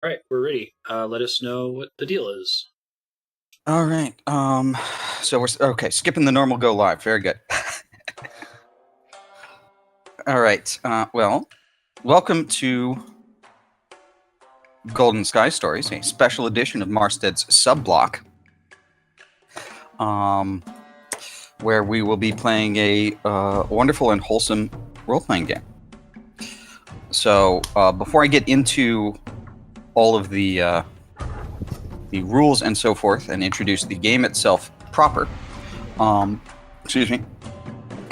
All right, we're ready. Let us know what the deal is. All right. So we're okay. Skipping the normal go live. Very good. All right. Well, welcome to Golden Sky Stories, a special edition of Marstead's Subblock, where we will be playing a wonderful and wholesome role-playing game. So before I get into all of the rules and so forth, and introduce the game itself proper, excuse me.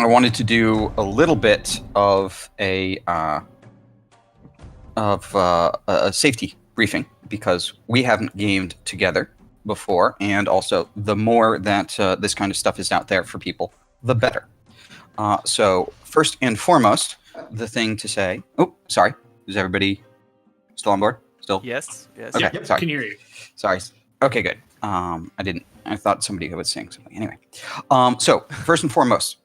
I wanted to do a little bit of a safety briefing because we haven't gamed together before, and also the more that this kind of stuff is out there for people, the better. So first and foremost, the thing to say. Oh, sorry. Is everybody still on board? Still? Yes. Okay. Yep, Sorry. can hear you. Sorry. Okay, good. I thought somebody would sing something. Anyway. So first and foremost,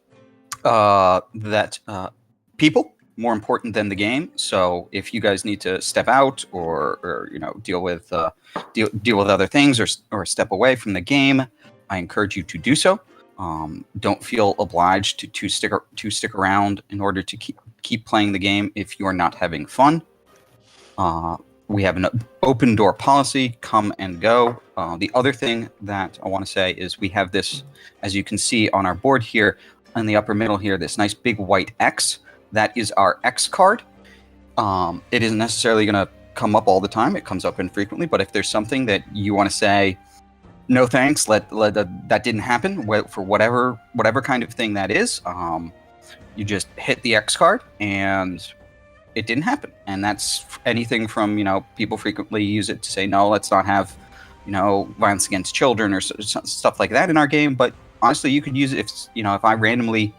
that people more important than the game. So if you guys need to step out or deal with other things or step away from the game, I encourage you to do so. Don't feel obliged to stick around in order to keep playing the game if you're not having fun. We have an open door policy, come and go. The other thing that I want to say is we have this, as you can see on our board here, in the upper middle here, this nice big white X. That is our X card. It isn't necessarily going to come up all the time. It comes up infrequently, but if there's something that you want to say, no thanks, that didn't happen, for whatever kind of thing that is, you just hit the X card and it didn't happen. And that's anything from, people frequently use it to say, no, let's not have, violence against children or stuff like that in our game. But honestly, you could use it if I randomly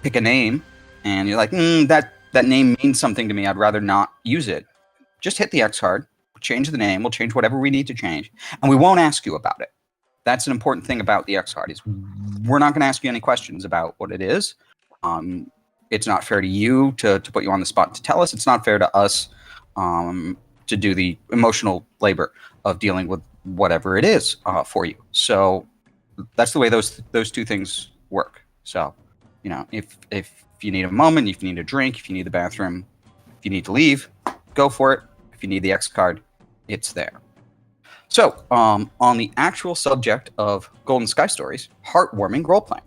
pick a name and you're like, that name means something to me, I'd rather not use it. Just hit the X card, change the name, we'll change whatever we need to change, and we won't ask you about it. That's an important thing about the X card, is we're not going to ask you any questions about what it is. It's not fair to you to put you on the spot to tell us. It's not fair to us to do the emotional labor of dealing with whatever it is for you. So that's the way those two things work. So, if you need a moment, if you need a drink, if you need the bathroom, if you need to leave, go for it. If you need the X card, it's there. So, on the actual subject of Golden Sky Stories, heartwarming role-playing.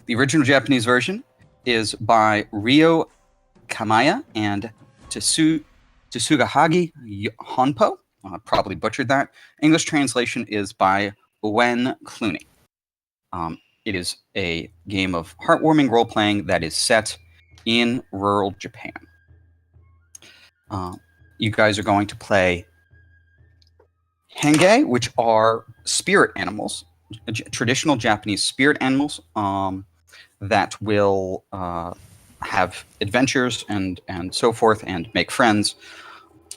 The original Japanese version is by Ryo Kamaya and Tsugahagi Honpo. Probably butchered that. English translation is by Wen Clooney. It is a game of heartwarming role-playing that is set in rural Japan. You guys are going to play henge, which are spirit animals, traditional Japanese spirit animals that will have adventures and so forth and make friends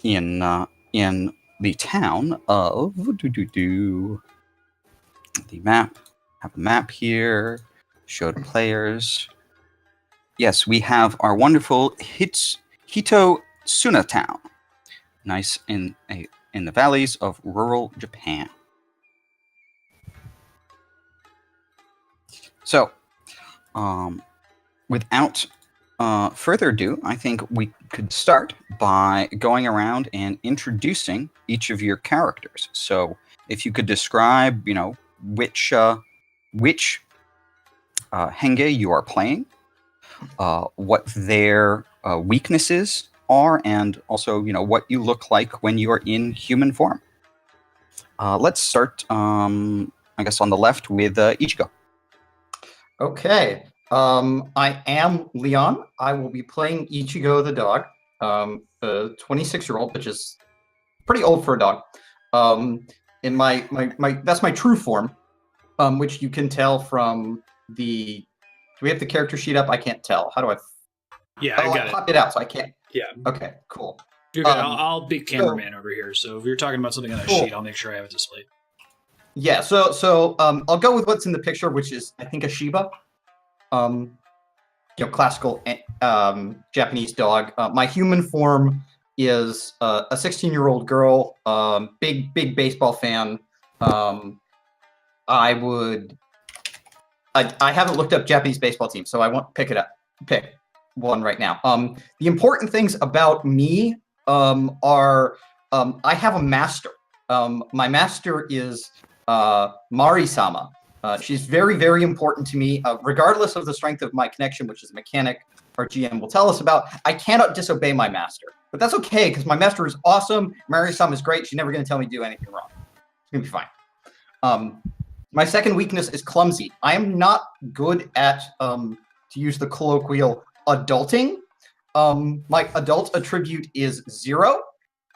in the town of the map. Have a map here. Show to players. Yes, we have our wonderful Hitosuna town. Nice in the valleys of rural Japan. So, without further ado, I think we could start by going around and introducing each of your characters. So, if you could describe, which henge you are playing, what their weaknesses are, and also, what you look like when you are in human form. Let's start, I guess, on the left with Ichigo. Okay. I am Leon. I will be playing Ichigo the dog, a 26-year-old, which is pretty old for a dog. In my that's my true form, which you can tell from the. Do we have the character sheet up? I can't tell. How do I? Yeah, I got it. Popped it out, so I can't. Yeah. Okay. Cool. You're good. I'll be cameraman over here. So if you're talking about something on that sheet, I'll make sure I have it displayed. Yeah. So I'll go with what's in the picture, which is I think a Shiba. Classical Japanese dog. My human form is a 16-year-old girl, big baseball fan. I haven't looked up Japanese baseball teams, so I won't pick one right now. The important things about me are I have a master. My master is Mari-sama. She's very, very important to me, regardless of the strength of my connection, which is a mechanic our GM will tell us about. I cannot disobey my master, but that's okay because my master is awesome. Mari-sama is great. She's never going to tell me to do anything wrong. It's going to be fine. My second weakness is clumsy. I am not good at, to use the colloquial, adulting. My adult attribute is 0,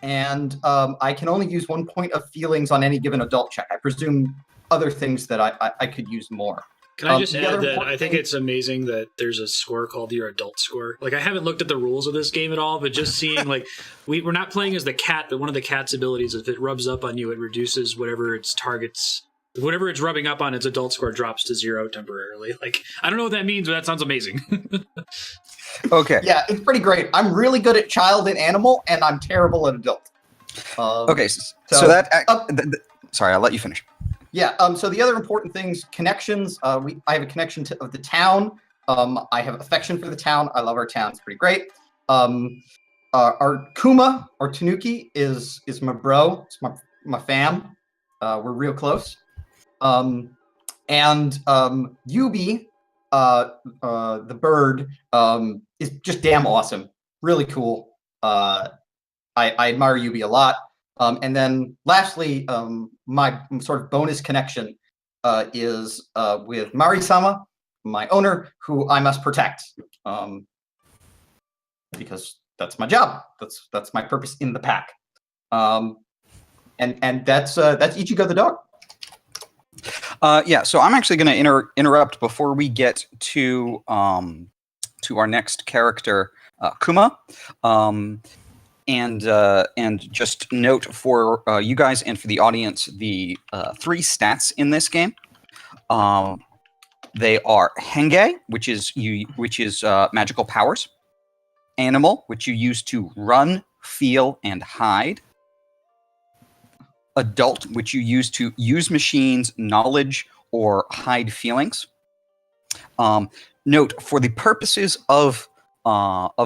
and I can only use 1 point of feelings on any given adult check. I presume other things that I could use more. Can I just add that I think it's amazing that there's a score called your adult score. Like, I haven't looked at the rules of this game at all, but just seeing, like, we're not playing as the cat, but one of the cat's abilities, if it rubs up on you, it reduces whatever its targets, whatever it's rubbing up on, its adult score drops to 0 temporarily. Like, I don't know what that means, but that sounds amazing. Okay. Yeah, it's pretty great. I'm really good at child and animal, and I'm terrible at adult. Okay, so that... sorry, I'll let you finish. Yeah, so the other important things, connections. I have a connection of the town. I have affection for the town. I love our town. It's pretty great. Our Kuma, or Tanuki, is my bro. It's my fam. We're real close. And Yubi, the bird, is just damn awesome. Really cool. I admire Yubi a lot. And then lastly, my sort of bonus connection is with Mari-sama, my owner, who I must protect, because that's my job. That's my purpose in the pack. And that's Ichigo the dog. Yeah, so I'm actually going to interrupt before we get to our next character, Kuma. And just note for you guys and for the audience, the 3 stats in this game. They are Henge, which is magical powers; Animal, which you use to run, feel, and hide; Adult, which you use to use machines, knowledge, or hide feelings. Note, for the purposes of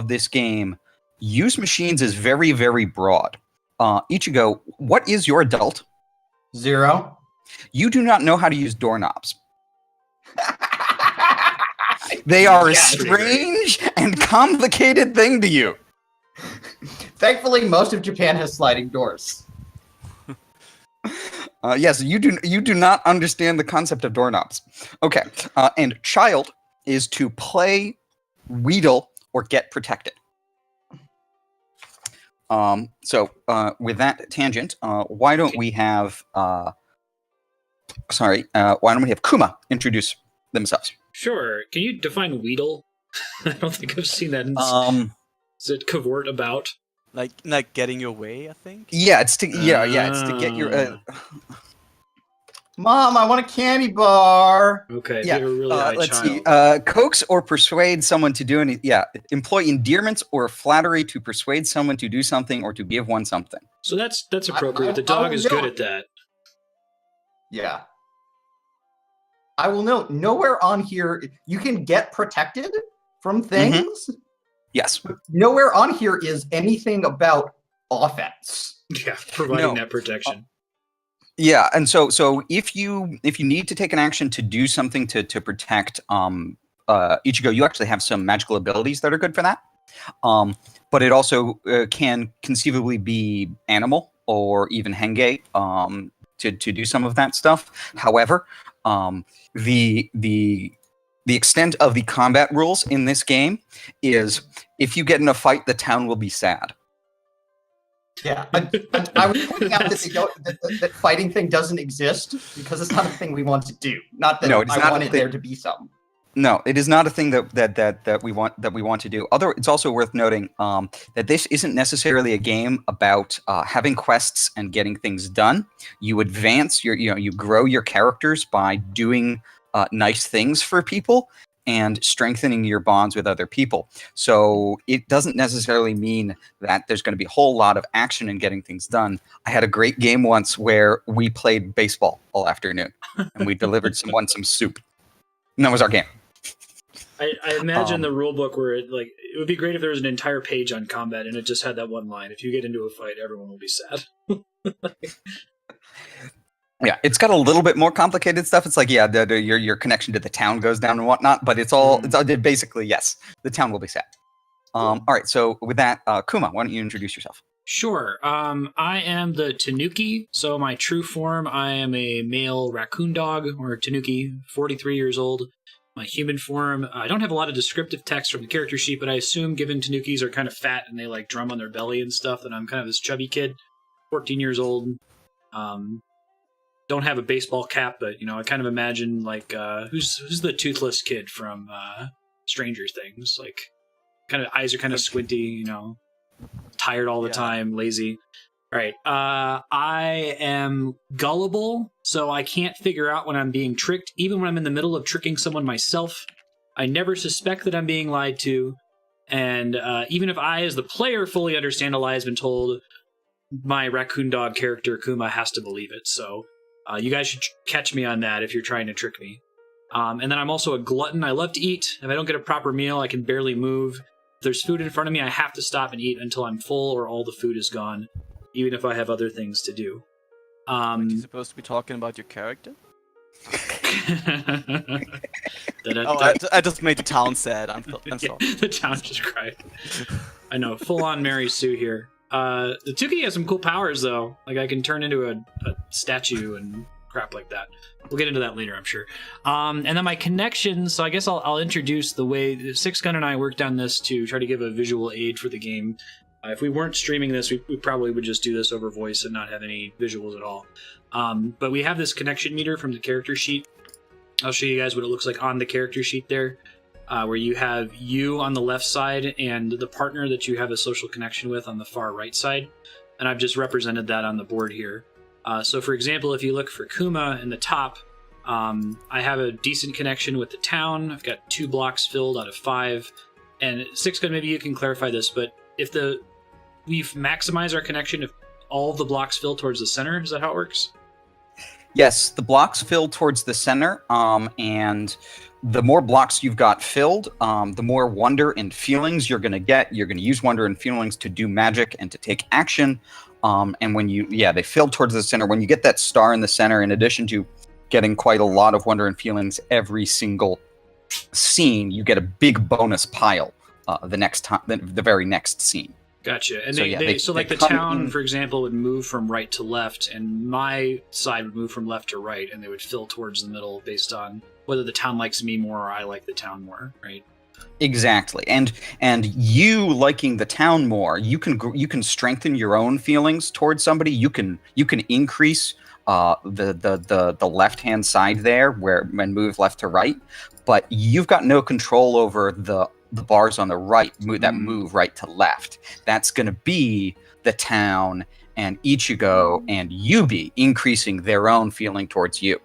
this game, use machines is very, very broad. Ichigo, what is your adult? 0. You do not know how to use doorknobs. They are a strange and complicated thing to you. Thankfully, most of Japan has sliding doors. Yes, you do not understand the concept of doorknobs. Okay, and child is to play, wheedle, or get protected. So with that tangent, why don't we have Kuma introduce themselves? Sure. Can you define wheedle? I don't think I've seen that. Is it cavort about? Like getting your way, I think. Yeah, it's to get your. Mom, I want a candy bar. Okay. Yeah. You're really high Let's child. see. Coax or persuade someone to do anything. Yeah. Employ endearments or flattery to persuade someone to do something or to give one something. So that's appropriate. The dog is good at that. Yeah. I will note, nowhere on here, you can get protected from things. Mm-hmm. Yes. Nowhere on here is anything about offense. Yeah, providing that protection. Yeah, and so if you need to take an action to do something to protect Ichigo, you actually have some magical abilities that are good for that. But it also can conceivably be animal or even henge to do some of that stuff. However, the extent of the combat rules in this game is if you get in a fight, the town will be sad. Yeah, I was pointing out that fighting thing doesn't exist because it's not a thing we want to do. Not that I wanted there to be some. No, it is not a thing that we want to do. It's also worth noting that this isn't necessarily a game about having quests and getting things done. You advance you grow your characters by doing nice things for people, and strengthening your bonds with other people. So it doesn't necessarily mean that there's going to be a whole lot of action in getting things done. I had a great game once where we played baseball all afternoon, and we delivered someone some soup. And that was our game. I imagine the rule book where it would be great if there was an entire page on combat and it just had that one line. If you get into a fight, everyone will be sad. Yeah, it's got a little bit more complicated stuff. It's like, yeah, your connection to the town goes down and whatnot, but it's all basically, yes, the town will be sad. All right, so with that, Kuma, why don't you introduce yourself? Sure. I am the Tanuki. So my true form, I am a male raccoon dog, or Tanuki, 43 years old. My human form, I don't have a lot of descriptive text from the character sheet, but I assume given Tanukis are kind of fat and they like drum on their belly and stuff, that I'm kind of this chubby kid, 14 years old. Don't have a baseball cap, but I kind of imagine like who's the toothless kid from Stranger Things? Like, kind of eyes are kind of squinty, tired all the time, lazy. All right. I am gullible, so I can't figure out when I'm being tricked, even when I'm in the middle of tricking someone myself. I never suspect that I'm being lied to, and even if I, as the player, fully understand a lie has been told, my raccoon dog character Kuma has to believe it. So you guys should catch me on that if you're trying to trick me. And then I'm also a glutton. I love to eat. If I don't get a proper meal, I can barely move. If there's food in front of me, I have to stop and eat until I'm full or all the food is gone, even if I have other things to do. Are you supposed to be talking about your character? I just made the town sad. I'm sorry. The town just cried. I know, full-on Mary Sue here. The Tuki has some cool powers, though. Like, I can turn into a statue and crap like that. We'll get into that later, I'm sure. And then my connections, so I guess I'll introduce the way Six Gun and I worked on this to try to give a visual aid for the game. If we weren't streaming this, we probably would just do this over voice and not have any visuals at all. But we have this connection meter from the character sheet. I'll show you guys what it looks like on the character sheet there, where you have you on the left side and the partner that you have a social connection with on the far right side. And I've just represented that on the board here. So for example, if you look for Kuma in the top, I have a decent connection with the town. I've got 2 blocks filled out of 5. And Six Gun, maybe you can clarify this, but if we maximize our connection if all of the blocks fill towards the center, is that how it works? Yes, the blocks fill towards the center, and the more blocks you've got filled, the more wonder and feelings you're going to get. You're going to use wonder and feelings to do magic and to take action. And when they fill towards the center. When you get that star in the center, in addition to getting quite a lot of wonder and feelings every single scene, you get a big bonus pile the very next scene. Gotcha. And so the town, for example, would move from right to left, and my side would move from left to right, and they would fill towards the middle based on whether the town likes me more or I like the town more, right? Exactly. And you liking the town more, you can strengthen your own feelings towards somebody. You can increase the left-hand side there and move left to right, but you've got no control over the bars on the right that move right to left. That's going to be the town and Ichigo and Yubi increasing their own feeling towards you.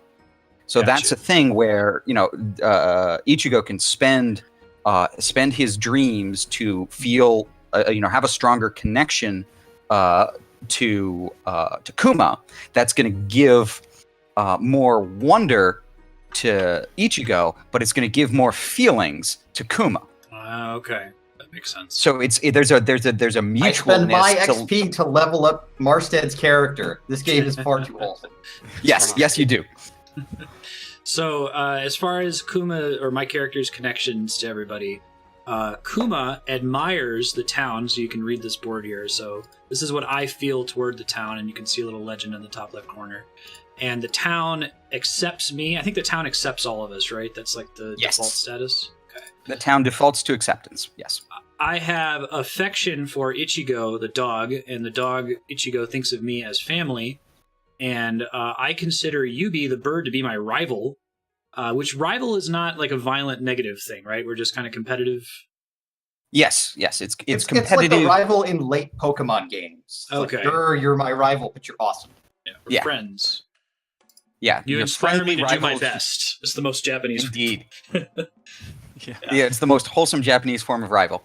So Gotcha. That's a thing where Ichigo can spend his dreams to feel have a stronger connection to Kuma. That's going to give more wonder to Ichigo, but it's going to give more feelings to Kuma. Okay, that makes sense. So there's a mutualness. I spend my XP to level up Marstead's character. This game is far too wholesome. Yes, you do. So as far as Kuma or my character's connections to everybody, Kuma admires the town. So you can read this board here. So this is what I feel toward the town, and you can see a little legend in the top left corner. And the town accepts me. I think the town accepts all of us, right? That's like the default status. Okay. The town defaults to acceptance. Yes. I have affection for Ichigo, the dog, and the dog Ichigo thinks of me as family. And I consider Yubi, the bird, to be my rival, which rival is not like a violent negative thing, right? We're just kind of competitive. Yes, it's competitive. It's like the rival in late Pokemon games. It's okay. Like, sure, you're my rival, but you're awesome. Yeah, we're friends. Yeah, you inspire me to do my best. It's the most Japanese. Indeed. Yeah, it's the most wholesome Japanese form of rival.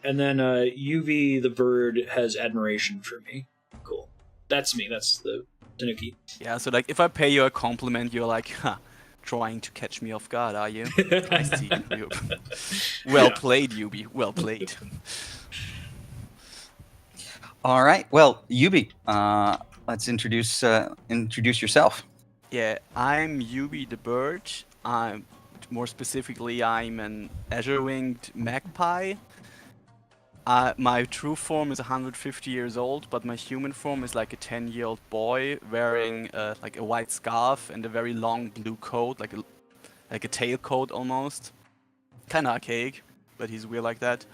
And then Yuvi the bird has admiration for me. Cool. That's me. That's the Tanuki. Yeah, so like if I pay you a compliment, you're like, huh, trying to catch me off guard, are you? I see. Well played, Yubi. Well played. All right. Well, Yubi, let's introduce yourself. Yeah, I'm Yubi the bird. More specifically, I'm an azure-winged magpie. My true form is 150 years old, but my human form is like a 10-year-old boy wearing like a white scarf and a very long blue coat, like a tailcoat almost. Kind of archaic, but he's weird like that.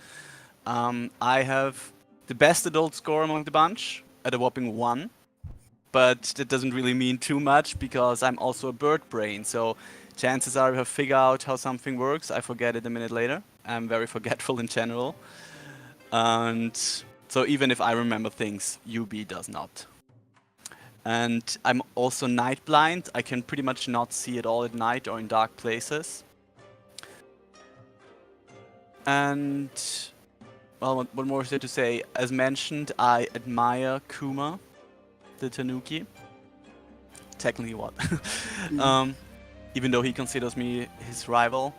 I have the best adult score among the bunch at a whopping 1. But that doesn't really mean too much because I'm also a bird brain, so chances are if I figure out how something works, I forget it a minute later. I'm very forgetful in general. And so even if I remember things, UB does not. And I'm also night blind. I can pretty much not see at all at night or in dark places. And, well, what more is there to say? As mentioned, I admire Kuma, the Tanuki. Technically what? Even though he considers me his rival.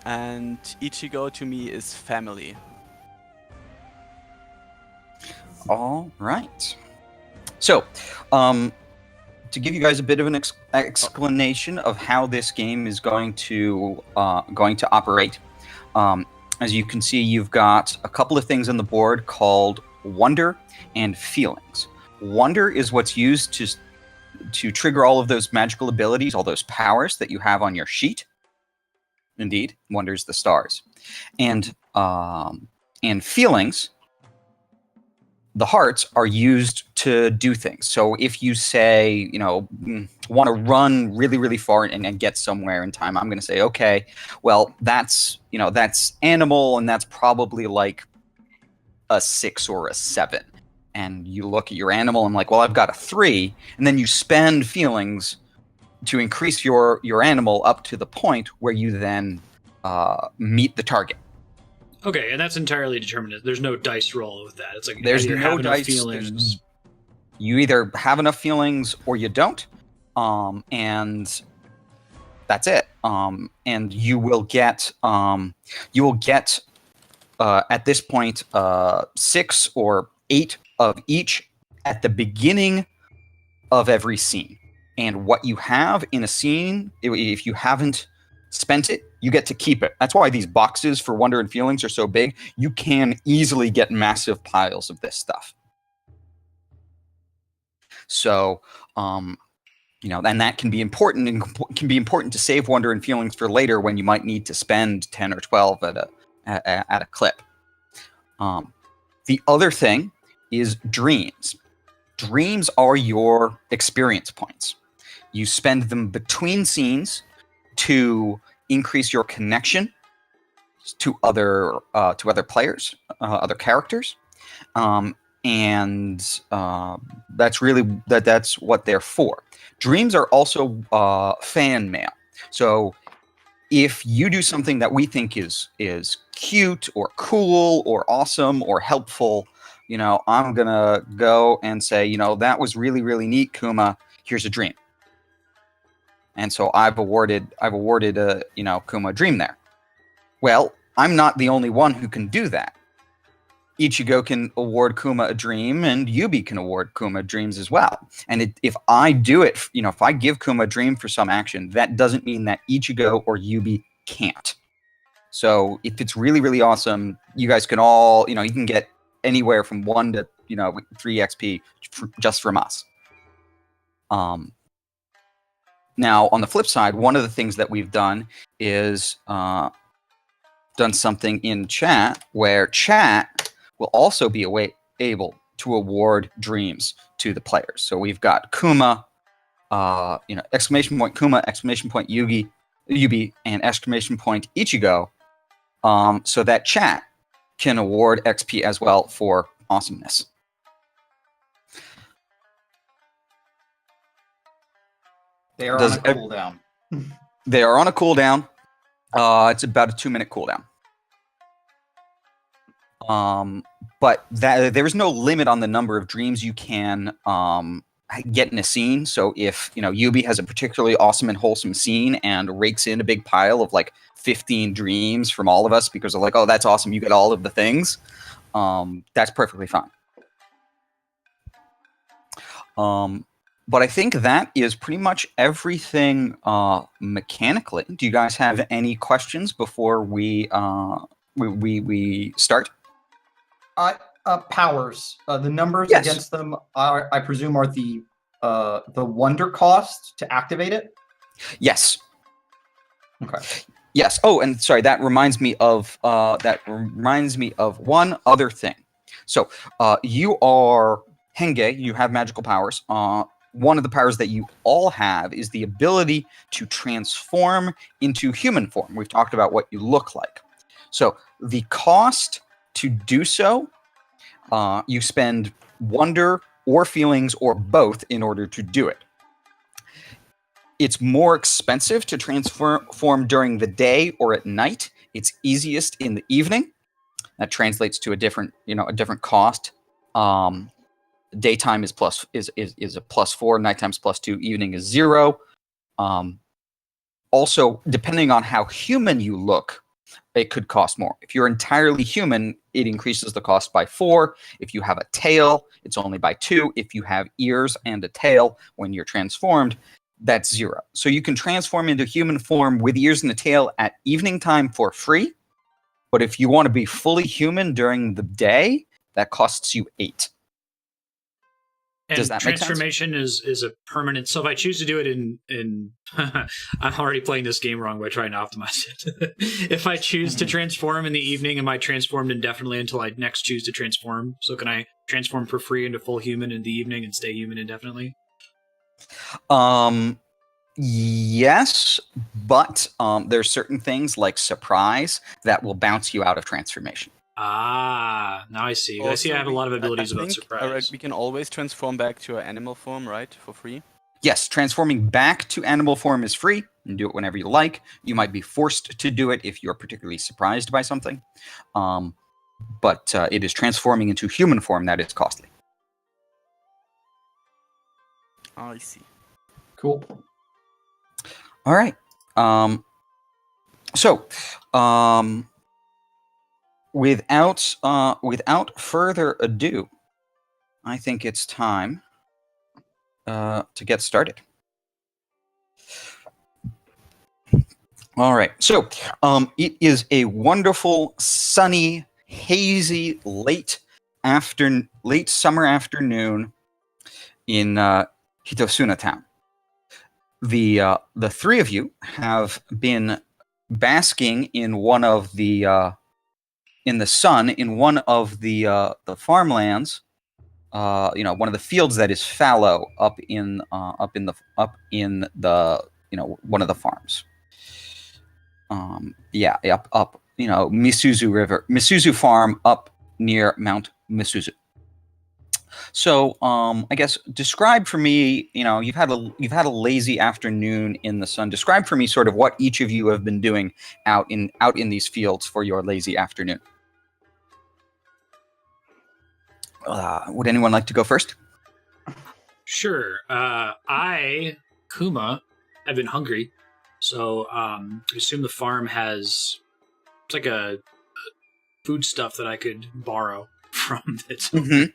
And Ichigo to me is family. All right. So, to give you guys a bit of an explanation of how this game is going to operate, as you can see, you've got a couple of things on the board called wonder and feelings. Wonder is what's used to trigger all of those magical abilities, all those powers that you have on your sheet. Indeed, wonder's the stars, and feelings. The hearts are used to do things. So if you say, want to run really, really far and get somewhere in time, I'm going to say, okay, well, that's animal, and that's probably like a 6 or a 7. And you look at your animal and like, well, I've got a 3, and then you spend feelings to increase your animal up to the point where you then meet the target. Okay, and that's entirely determinate. There's no dice roll with that. It's like there's you no have enough dice. Feelings. You either have enough feelings or you don't, and that's it. And you will get at this point 6 or 8 of each at the beginning of every scene. And what you have in a scene, if you haven't spent it, you get to keep it. That's why these boxes for wonder and feelings are so big. You can easily get massive piles of this stuff. So, and that can be important, and can be important to save wonder and feelings for later when you might need to spend 10 or 12 at a clip. The other thing is dreams. Dreams are your experience points. You spend them between scenes to increase your connection to other players, other characters, and that's really that's what they're for. Dreams are also fan mail. So if you do something that we think is cute or cool or awesome or helpful, I'm gonna go and say, that was really, really neat, Kuma. Here's a dream. And so I've awarded Kuma a dream there. Well, I'm not the only one who can do that. Ichigo can award Kuma a dream, and Yubi can award Kuma dreams as well. And if I do it, if I give Kuma a dream for some action, that doesn't mean that Ichigo or Yubi can't. So if it's really, really awesome, you guys can all, you can get anywhere from 1 to 3 XP just from us. Now, on the flip side, one of the things that we've done is done something in chat where chat will also be able to award dreams to the players. So we've got Kuma, exclamation point Kuma, exclamation point Yubi, and exclamation point Ichigo, so that chat can award XP as well for awesomeness. They are on a cooldown. They are on a cooldown. It's about a 2-minute cooldown. But there is no limit on the number of dreams you can get in a scene. So if Yubi has a particularly awesome and wholesome scene and rakes in a big pile of like 15 dreams from all of us because they're like, oh, that's awesome, you get all of the things, that's perfectly fine. But I think that is pretty much everything mechanically. Do you guys have any questions before we start? Powers. The numbers Yes. against them, I presume, are the wonder cost to activate it. Yes. Okay. Yes. Oh, and sorry, that reminds me of one other thing. So, you are Henge. You have magical powers. One of the powers that you all have is the ability to transform into human form. We've talked about what you look like. So, the cost to do so, you spend wonder or feelings or both in order to do it. It's more expensive to transform during the day or at night. It's easiest in the evening. That translates to a different cost. Daytime is a +4, nighttime is +2, evening is 0. Also, depending on how human you look, it could cost more. If you're entirely human, it increases the cost by 4. If you have a tail, it's only by 2. If you have ears and a tail when you're transformed, that's 0. So you can transform into human form with ears and a tail at evening time for free. But if you want to be fully human during the day, that costs you 8. And Does that make sense? transformation is a permanent. So if I choose to do it in I'm already playing this game wrong by trying to optimize it. If I choose to transform in the evening, am I transformed indefinitely until I next choose to transform? So can I transform for free into full human in the evening and stay human indefinitely? Yes, but there's certain things like surprise that will bounce you out of transformation. Ah, now I see. I see I have a lot of abilities about surprise. We can always transform back to our animal form, right? For free? Yes, transforming back to animal form is free. You can do it whenever you like. You might be forced to do it if you're particularly surprised by something. But it is transforming into human form that is costly. Oh, I see. Cool. All right. Without further ado, I think it's time to get started. All right. So it is a wonderful, sunny, hazy, late summer afternoon in Hitosuna town. The 3 of you have been basking in in the sun in one of the farmlands. One of the fields that is fallow up in the one of the farms. Up Misuzu Farm up near Mount Misuzu. So, I guess describe for me. You've had a lazy afternoon in the sun. Describe for me sort of what each of you have been doing out in these fields for your lazy afternoon. Would anyone like to go first? Sure. I, Kuma, have been hungry, so I assume the farm has it's like a food stuff that I could borrow from it. Mm-hmm.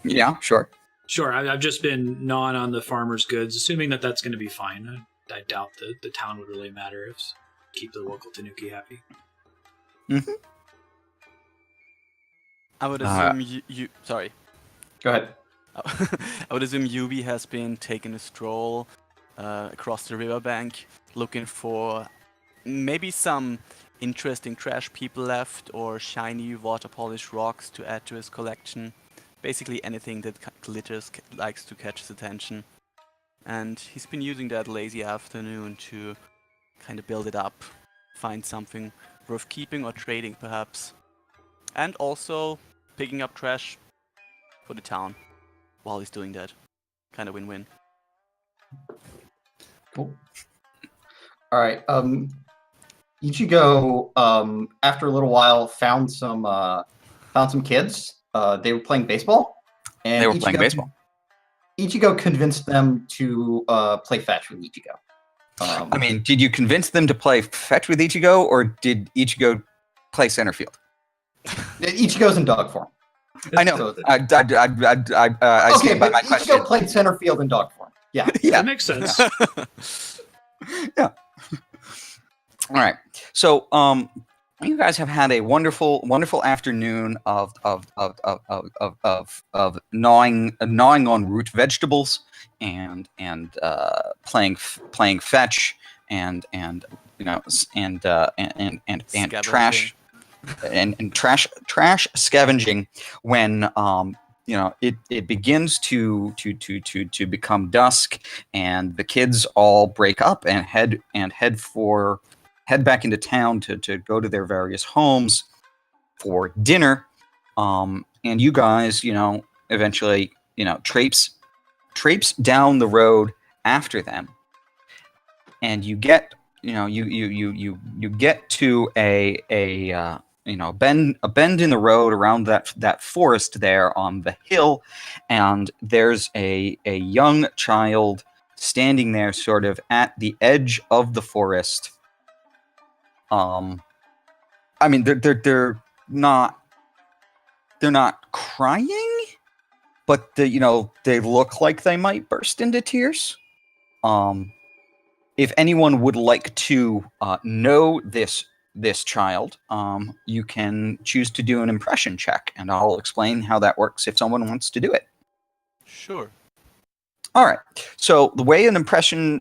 Yeah, sure. Sure. I've just been gnawing on the farmer's goods, assuming that that's going to be fine. I doubt the town would really matter if keep the local Tanuki happy. Mm-hmm. I would assume you. Sorry. Go ahead. I would assume Yubi has been taking a stroll across the riverbank, looking for maybe some interesting trash people left or shiny water polished rocks to add to his collection. Basically anything that glitters likes to catch his attention. And he's been using that lazy afternoon to kind of build it up, find something worth keeping or trading perhaps. And also picking up trash for the town while he's doing that. Kind of win-win. Cool. All right. Ichigo, after a little while, found some kids. They were playing baseball, and They were playing baseball. Ichigo convinced them to play fetch with Ichigo. I mean, did you convince them to play fetch with Ichigo, or did Ichigo play center field? Ichigo's in dog form. I know. So, I okay, stand by but my Ichigo question. played center field in dog form. Yeah. Yeah. That makes sense. Yeah. All right. So, you guys have had a wonderful afternoon of gnawing on root vegetables and playing fetch and trash and trash scavenging when it begins to become dusk, and the kids all break up and head back into town to go to their various homes for dinner. And you guys, eventually, traipse down the road after them, and you get, you get to a bend in the road around that forest there on the hill, and there's a young child standing there, sort of at the edge of the forest. I mean, they're not crying, but they look like they might burst into tears. If anyone would like to know this child, you can choose to do an impression check, and I'll explain how that works if someone wants to do it. Sure. All right. So the way an impression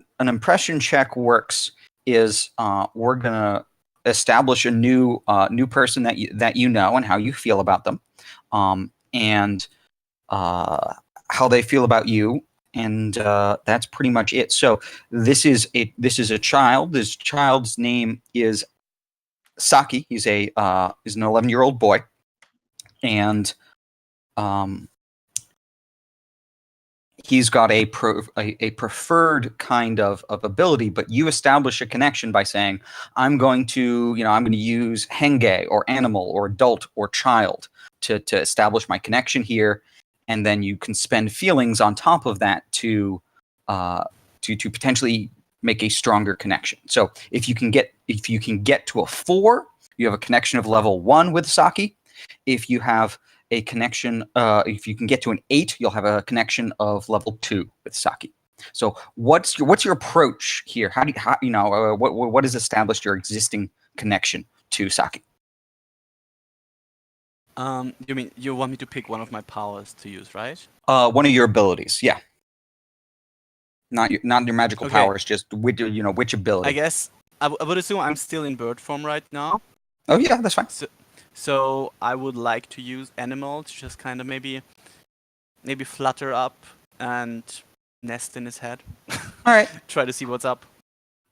check works is we're gonna establish a new person that you know and how you feel about them, and how they feel about you. And that's pretty much it. So this is a child. This child's name is Saki. He's an 11-year-old boy, and he's got a preferred kind of ability. But you establish a connection by saying, I'm going to use henge or animal or adult or child to establish my connection here. And then you can spend feelings on top of that to potentially make a stronger connection. So if you can get to a 4, you have a connection of level 1 with Saki. If you have a connection, if you can get to an 8, you'll have a connection of level 2 with Saki. So what's your approach here? What has established your existing connection to Saki? You mean you want me to pick one of my powers to use, right? One of your abilities, yeah. Not your magical Okay. powers, just which ability. I guess I would assume I'm still in bird form right now. Oh yeah, that's fine. So I would like to use animal to just kind of maybe flutter up and nest in his head. All right. Try to see what's up.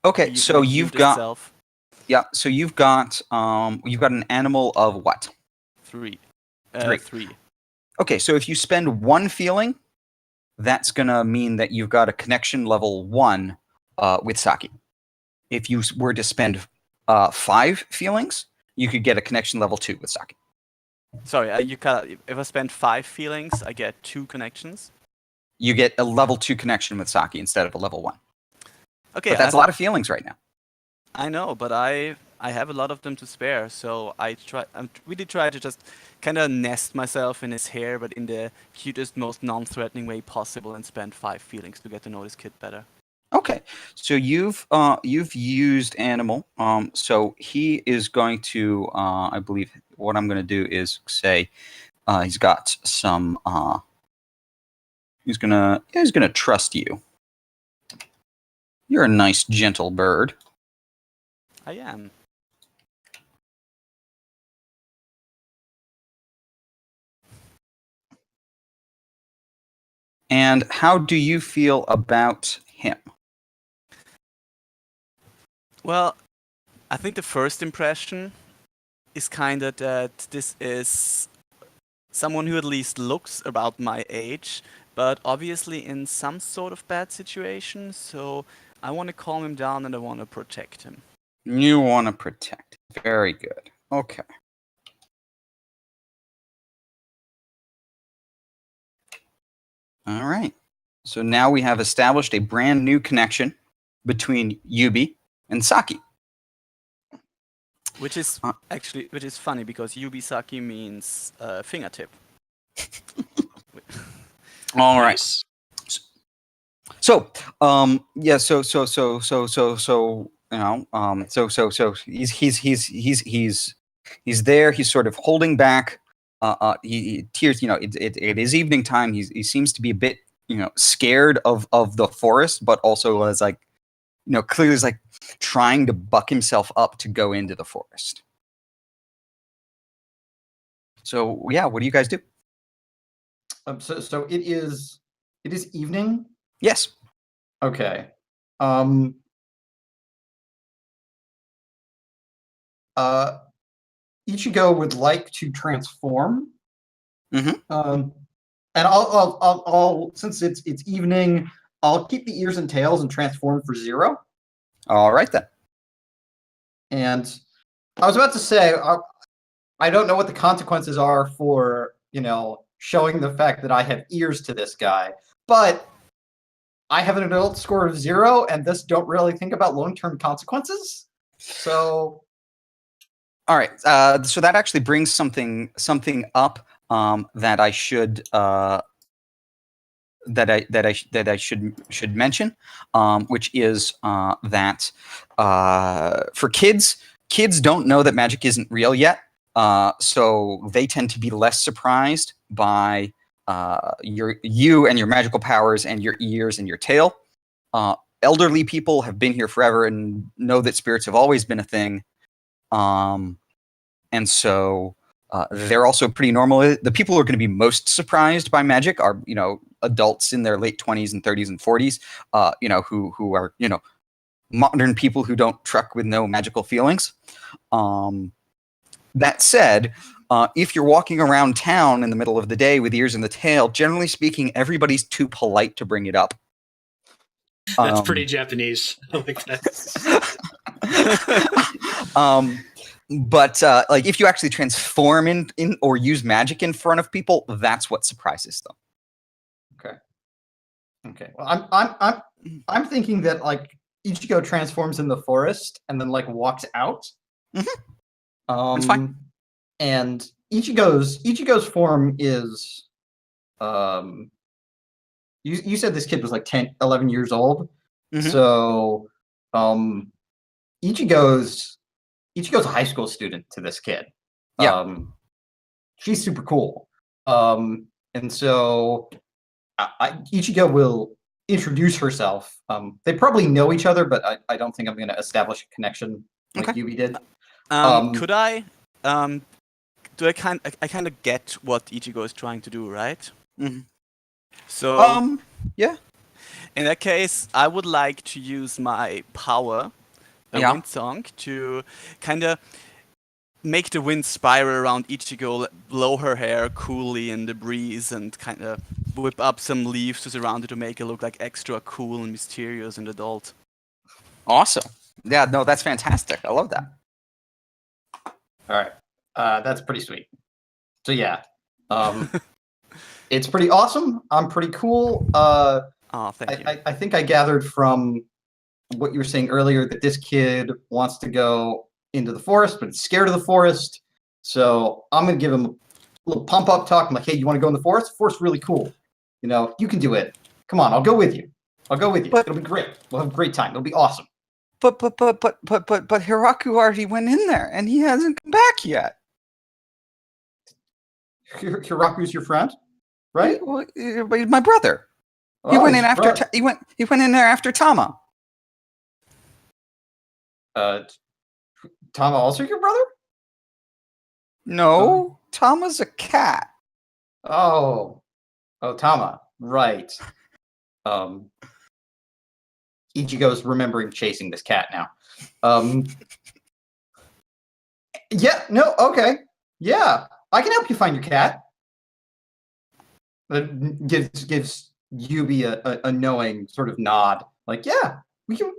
Okay, so you've got itself. Yeah, so you've got an animal of what? 3. 3. Okay, so if you spend 1 feeling, that's gonna mean that you've got a connection level 1 with Saki. If you were to spend 5 feelings, you could get a connection level 2 with Saki. Sorry, if I spend 5 feelings, I get 2 connections. You get a level 2 connection with Saki instead of a level 1. Okay, but that's a lot of feelings right now. I know, but I have a lot of them to spare, so I really try to just kind of nest myself in his hair, but in the cutest, most non-threatening way possible, and spend 5 feelings to get to know this kid better. Okay, so you've used animal. So he is going to, I believe, what I'm going to do is say, he's got some. He's gonna trust you. You're a nice, gentle bird. I am. And how do you feel about him? Well, I think the first impression is kind of that this is someone who at least looks about my age, but obviously in some sort of bad situation. So I want to calm him down and I want to protect him. You want to protect. Very good. Okay. All right. So now we have established a brand new connection between Yubi and Saki. Which is funny because Yubisaki means fingertip. All right. Nice. So, yeah. So, you know, he's there. He's sort of holding back. He tears. You know, it is evening time. He seems to be a bit, you know, scared of the forest, but also is like, you know, clearly is like trying to buck himself up to go into the forest. So, yeah, what do you guys do? So it is evening. Yes. Okay. Ichigo would like to transform. Mhm. And I'll since it's evening, I'll keep the ears and tails and transform for 0. All right then. And I was about to say, I don't know what the consequences are for, you know, showing the fact that I have ears to this guy, but I have an adult score of 0, and this don't really think about long-term consequences. So, all right. So that actually brings something up that I should that I should mention, which is that for kids don't know that magic isn't real yet, so they tend to be less surprised by you and your magical powers and your ears and your tail. Elderly people have been here forever and know that spirits have always been a thing, and so. They're also pretty normal. The people who are going to be most surprised by magic are, you know, adults in their late 20s and 30s and 40s, you know, who are, you know, modern people who don't truck with no magical feelings. That said, if you're walking around town in the middle of the day with ears in the tail, generally speaking, everybody's too polite to bring it up. That's pretty Japanese. I like that. But like if you actually transform in or use magic in front of people, that's what surprises them. okay. Well, I'm thinking that like Ichigo transforms in the forest and then like walks out. Mhm. That's fine. And Ichigo's form is you said this kid was like 10, 11 years old. Mhm. So Ichigo's a high school student to this kid. Yeah. She's super cool. And so Ichigo will introduce herself. They probably know each other, but I don't think I'm going to establish a connection like Okay. Yubi did. Could I? Do I kind of get what Ichigo is trying to do, right? Mhm. So yeah. in that case, I would like to use my power, Yeah. wind song, to kind of make the wind spiral around Ichigo, blow her hair coolly in the breeze, and kind of whip up some leaves to surround it to make it look like extra cool and mysterious and adult. Awesome. Yeah, no, that's fantastic. I love that. All right. That's pretty sweet. So yeah. It's pretty awesome. I'm pretty cool. Thank you. I think I gathered from what you were saying earlier that this kid wants to go into the forest, but is scared of the forest. So I'm gonna give him a little pump up talk. I'm like, hey, you want to go in the forest? The forest's really cool. You know, you can do it. Come on, I'll go with you. It'll be great. We'll have a great time. It'll be awesome. But Hiraku already went in there and he hasn't come back yet. Hiraku's your friend, right? Well, he's my brother. He went in after he went in there after Tama. Tama also your brother? No, Tama's a cat. Oh, Tama, right. Ichigo's remembering chasing this cat now. Yeah, no, okay. Yeah, I can help you find your cat. Gives Yubi a knowing sort of nod. Like, yeah, we can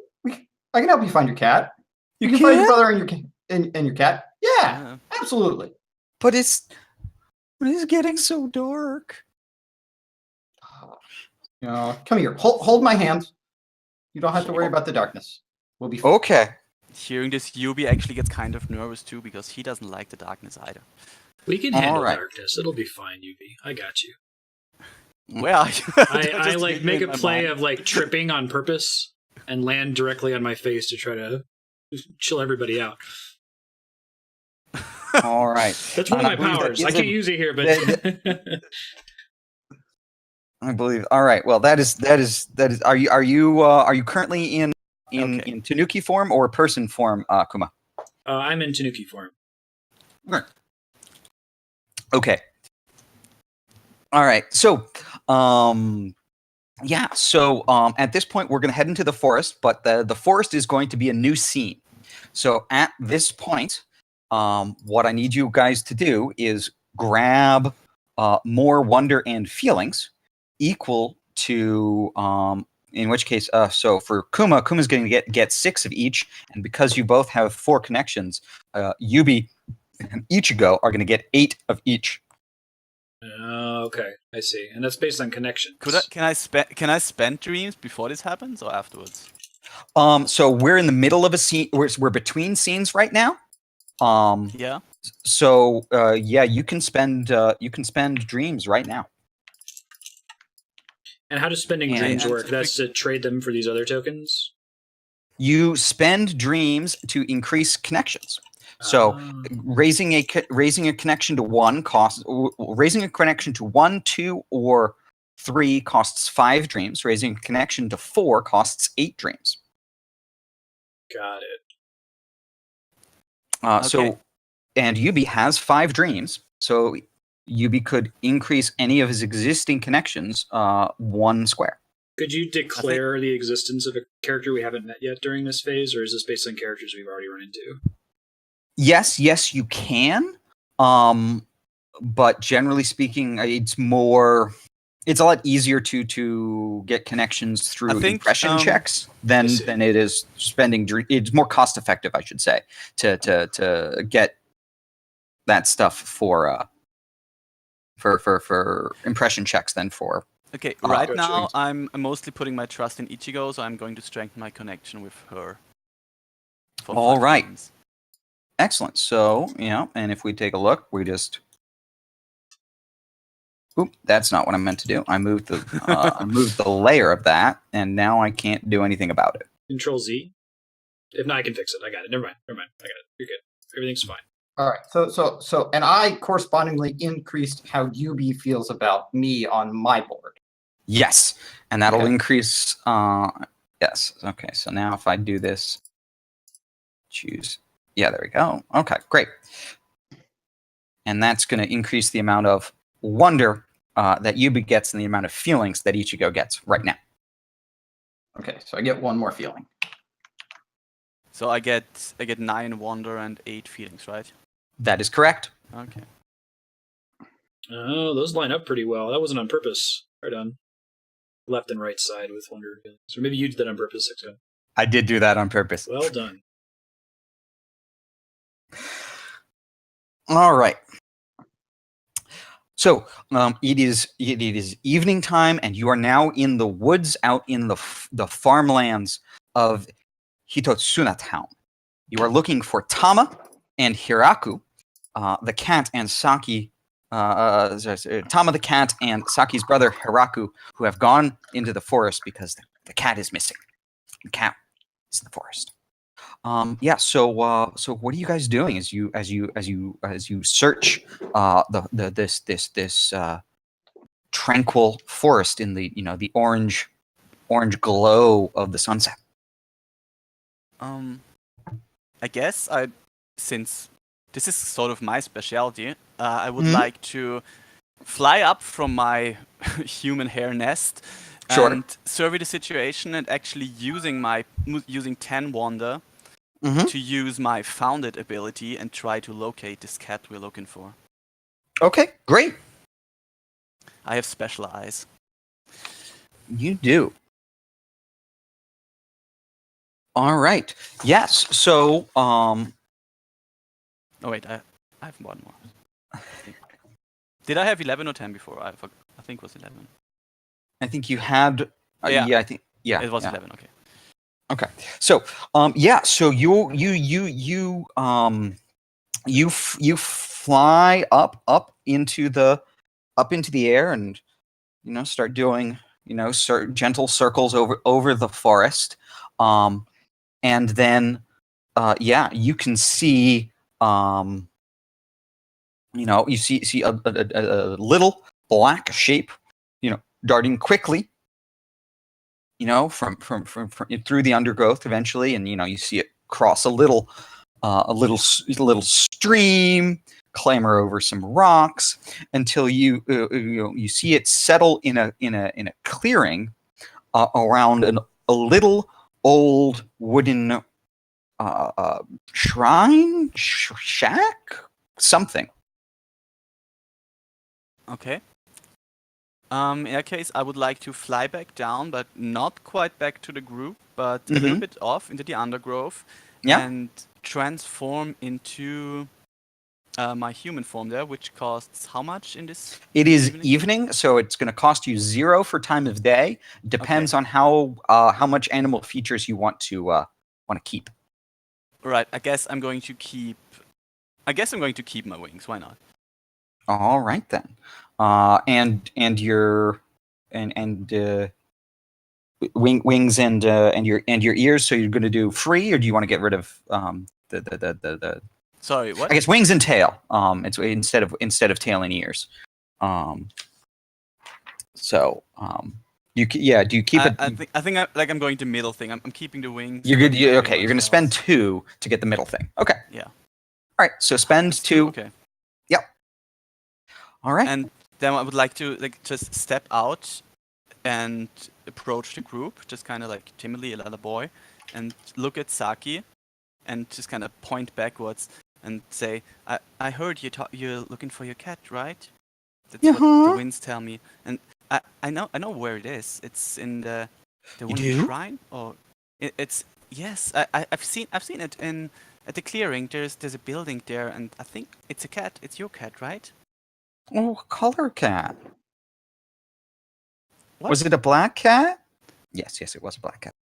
I can help you find your cat. You can find your can? brother and your cat. Yeah, absolutely. But it's getting so dark. Come here. Hold my hand. You don't have to worry about the darkness. We'll be fine. Okay. Hearing this, Yubi actually gets kind of nervous too because he doesn't like the darkness either. We can handle Alright. darkness. It'll be fine, UV. I got you. Where are you? I like Just make a in my play mind. of like tripping on purpose and land directly on my face to try to chill everybody out. All right. That's one of And I my believe that powers. is I can't a- use it here, but I believe. All right. Well, that is. Are you currently in Okay. Tanuki form or person form, Kuma? I'm in Tanuki form. Okay. All right. So, yeah. So, at this point, we're going to head into the forest, but the forest is going to be a new scene. So, at this point, what I need you guys to do is grab more wonder and feelings equal to. In which case, so for Kuma's going to get 6 of each, and because you both have 4 connections, Yubi and Ichigo are going to get 8 of each. Okay, I see. And that's based on connections. Can I spend dreams before this happens or afterwards? So we're in the middle of a scene. We're between scenes right now. Yeah. So yeah, you can spend dreams right now. And how does spending And- dreams and work? That's to trade them for these other tokens? You spend dreams to increase connections. So raising a connection to 1 costs raising a connection to 1, 2, or 3 costs 5 dreams. Raising a connection to 4 costs 8 dreams. Got it. Okay. So, and Yubi has 5 dreams. So Yubi could increase any of his existing connections 1 square. Could you declare the existence of a character we haven't met yet during this phase, or is this based on characters we've already run into? Yes, you can. But generally speaking, it's a lot easier to get connections through impression checks than it is spending. It's more cost effective, I should say, to get that stuff for impression checks than for. Okay, right gotcha. now I'm mostly putting my trust in Ichigo, so I'm going to strengthen my connection with her. For All 5 right. dreams. Excellent. So, and if we take a look, we just. Oop, that's not what I meant to do. I moved the layer of that, and now I can't do anything about it. Control Z? If not, I can fix it. I got it. Never mind. I got it. You're good. Everything's fine. All right. So, and I correspondingly increased how Yubi feels about me on my board. Yes, and that'll Okay. increase. Yes. Okay. So now if I do this, choose. Yeah, there we go. Okay, great. And that's going to increase the amount of wonder that Yubi gets and the amount of feelings that Ichigo gets right now. Okay, so I get 1 more feeling. So I get 9 wonder and 8 feelings, right? That is correct. Okay. Oh, those line up pretty well. That wasn't on purpose. Right on. Left and right side with wonder feelings. Or maybe you did that on purpose, Sixco. I did do that on purpose. Well done. All right. So it is evening time, and you are now in the woods, out in the farmlands of Hitotsuna Town. You are looking for Tama and Hiraku, the cat, and Saki. Tama the cat and Saki's brother Hiraku, who have gone into the forest because the cat is missing. The cat is in the forest. Yeah. So what are you guys doing as you search this tranquil forest in the orange glow of the sunset? I guess since this is sort of my specialty, I would Mhm. like to fly up from my human hair nest Sure. and survey the situation and actually using 10 wonder Mhm. to use my found it ability and try to locate this cat we're looking for. Okay, great. I have special eyes. You do. All right. Yes. So, Oh wait, I have one more. I think. Did I have 11 or 10 before? I think it was 11. I think you had. Yeah. Yeah. I think. Yeah. It was yeah. 11. Okay. Okay. So, yeah. So you fly up into the air, and start doing gentle circles over the forest, and then yeah, you can see you see a little black shape, darting quickly, from through the undergrowth eventually, and you see it cross a little stream, clamber over some rocks until you see it settle in a clearing around a little old wooden shrine, shack, something. Okay. In that case, I would like to fly back down, but not quite back to the group, but a little bit off into the undergrowth, Yeah. and transform into my human form there, which costs how much in this? It is evening, so it's going to cost you 0 for time of day. Depends on how much animal features you want to keep. Right. I guess I'm going to keep my wings. Why not? All right then. And your wings and your ears. So you're going to do free, or do you want to get rid of the Sorry, what? I guess wings and tail. It's instead of tail and ears. So do you keep it? I think I'm going to middle thing. I'm keeping the wings. You're good. Okay, you're going to spend tails. 2 to get the middle thing. Okay. Yeah. All right. So spend 2. Okay. Yep. All right. And then I would like to just step out and approach the group, just kind of like timidly, a little boy, and look at Saki, and just kind of point backwards and say, "I heard you're looking for your cat, right? That's what the winds tell me, and I know where it is. It's in the one shrine, or it's yes. I've seen it at the clearing. There's a building there, and I think it's a cat. It's your cat, right? Oh, color cat. What? Was it a black cat? Yes, it was a black cat.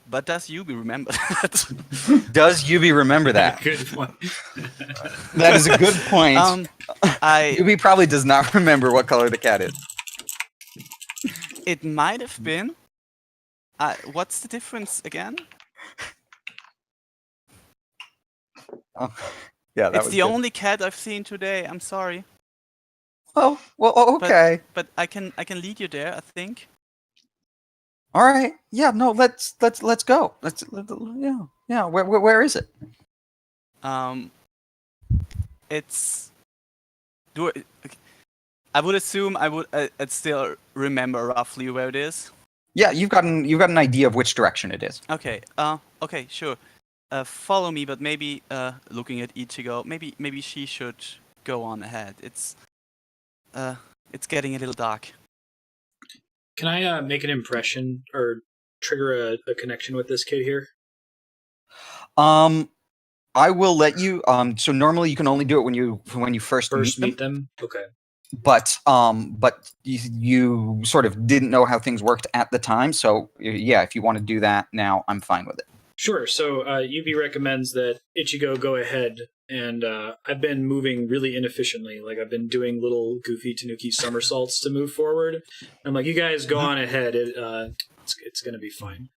But does Yubi remember that? Does Yubi remember that? Good point. That is a good point. Yubi probably does not remember what color the cat is. It might have been. What's the difference again? Oh, yeah, it's the only cat I've seen today. I'm sorry. Well, okay. But I can lead you there, I think. All right. Yeah. No. Let's go. Yeah. Where is it? It's. I would assume I'd still remember roughly where it is. Yeah, you've got an idea of which direction it is. Okay. Okay. Sure. Follow me, but maybe looking at Ichigo, maybe she should go on ahead. It's getting a little dark. Can I make an impression or trigger a connection with this kid here? I will let you. So normally you can only do it when you first meet them. Okay. But you sort of didn't know how things worked at the time. So yeah, if you want to do that now, I'm fine with it. Sure. So Yubi recommends that Ichigo go ahead, and I've been moving really inefficiently. Like I've been doing little goofy Tanuki somersaults to move forward. I'm like, you guys go on ahead. It's going to be fine.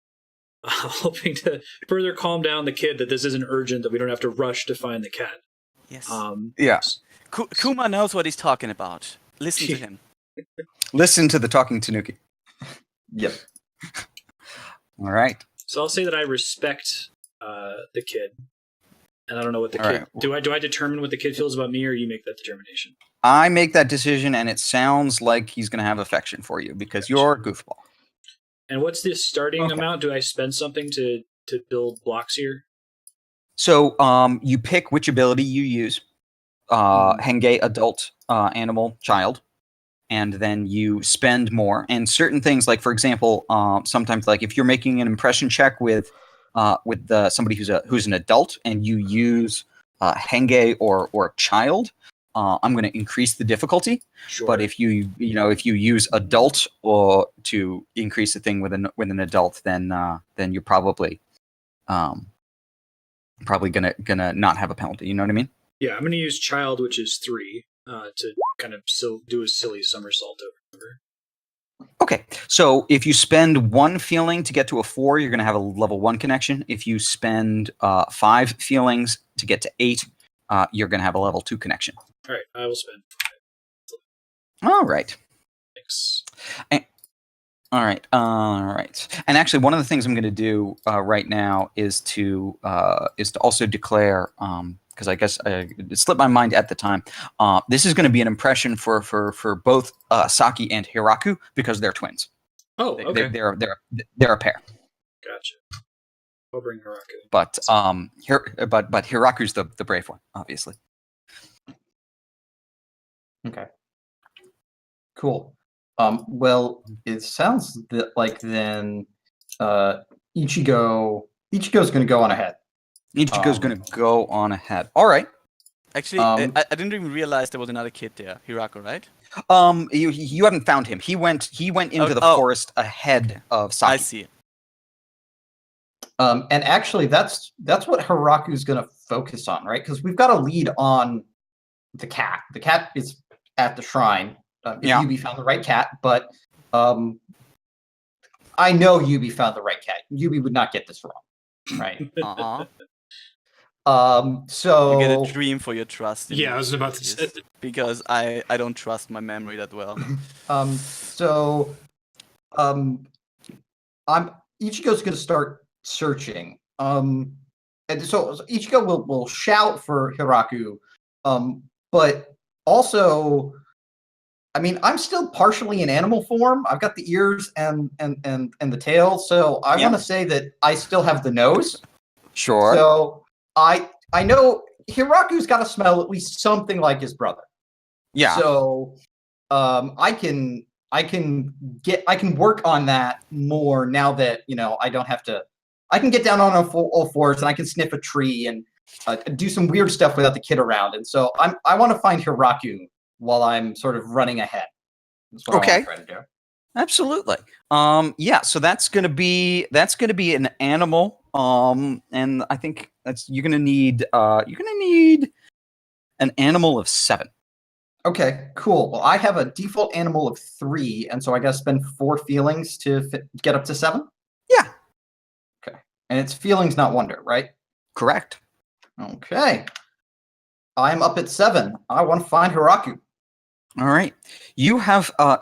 Hoping to further calm down the kid that this isn't urgent, that we don't have to rush to find the cat. Yes. Yes. Kuma knows what he's talking about. Listen to him. Listen to the talking Tanuki. Yep. All right. So I'll say that I respect the kid, and I don't know what the kid. Right. Do I determine what the kid feels about me, or you make that determination? I make that decision, and it sounds like he's going to have affection for you because you're a goofball. And what's the starting amount? Do I spend something to build blocks here? So you pick which ability you use. Henge, adult, animal, child, and then you spend more. And certain things, like for example, sometimes like if you're making an impression check with somebody who's an adult, and you use henge or child, I'm going to increase the difficulty. Sure. But if you use adult or to increase the thing with an adult, then you're probably gonna not have a penalty. You know what I mean? Yeah, I'm going to use child, which is 3, to kind of do a silly somersault over. Okay, so if you spend 1 feeling to get to a 4, you're going to have a level 1 connection. If you spend 5 feelings to get to 8, you're going to have a level 2 connection. All right, I will spend 5. All right. Thanks. All right. And actually, one of the things I'm going to do right now is to also declare, because I guess it slipped my mind at the time. This is going to be an impression for both Saki and Hiraku, because they're twins. Oh, okay. They're a pair. Gotcha. I'll bring Hiraku. But but Hiraku's the brave one, obviously. Okay. Cool. Well, it sounds like then Ichigo's going to go on ahead. Ichigo's going to go on ahead. All right. Actually, I didn't even realize there was another kid there, Hiraku, right? You haven't found him. He went into the forest ahead of Saki. I see. And actually, that's what Hiraku's going to focus on, right? Because we've got a lead on the cat. The cat is at the shrine. Yubi found the right cat, but I know Yubi found the right cat. Yubi would not get this wrong, right? So you get a dream for your trust. Yeah, I was about to say because I don't trust my memory that well. Ichigo's going to start searching. And so Ichigo will shout for Hiraku, but also, I mean, I'm still partially in animal form. I've got the ears and the tail, so I want to say that I still have the nose. Sure. So I know Hiraku's got to smell at least something like his brother. Yeah. So I can work on that more now that I don't have to. I can get down on all fours and I can sniff a tree and do some weird stuff without the kid around. And so I want to find Hiraku while I'm sort of running ahead. That's what I want to try to do. Absolutely. So that's gonna be an animal. And I think you're gonna need an animal of 7. Okay, cool. Well, I have a default animal of 3, and so I gotta spend 4 feelings to get up to 7? Yeah. Okay. And it's feelings, not wonder, right? Correct. Okay. I'm up at 7. I want to find Hiraku. All right. You have found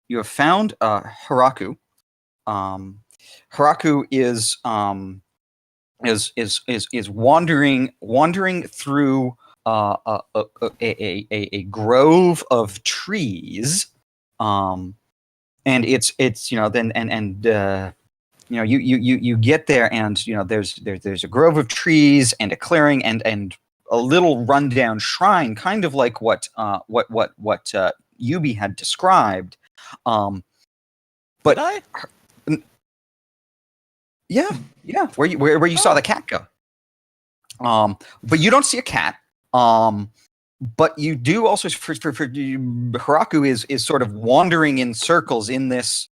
Hiraku. Hiraku is wandering through a grove of trees, and it's you get there, and there's a grove of trees and a clearing and a little rundown shrine, kind of like what Yubi had described. But yeah, where you saw the cat go. But you don't see a cat. But you do also for Hiraku is sort of wandering in circles in this,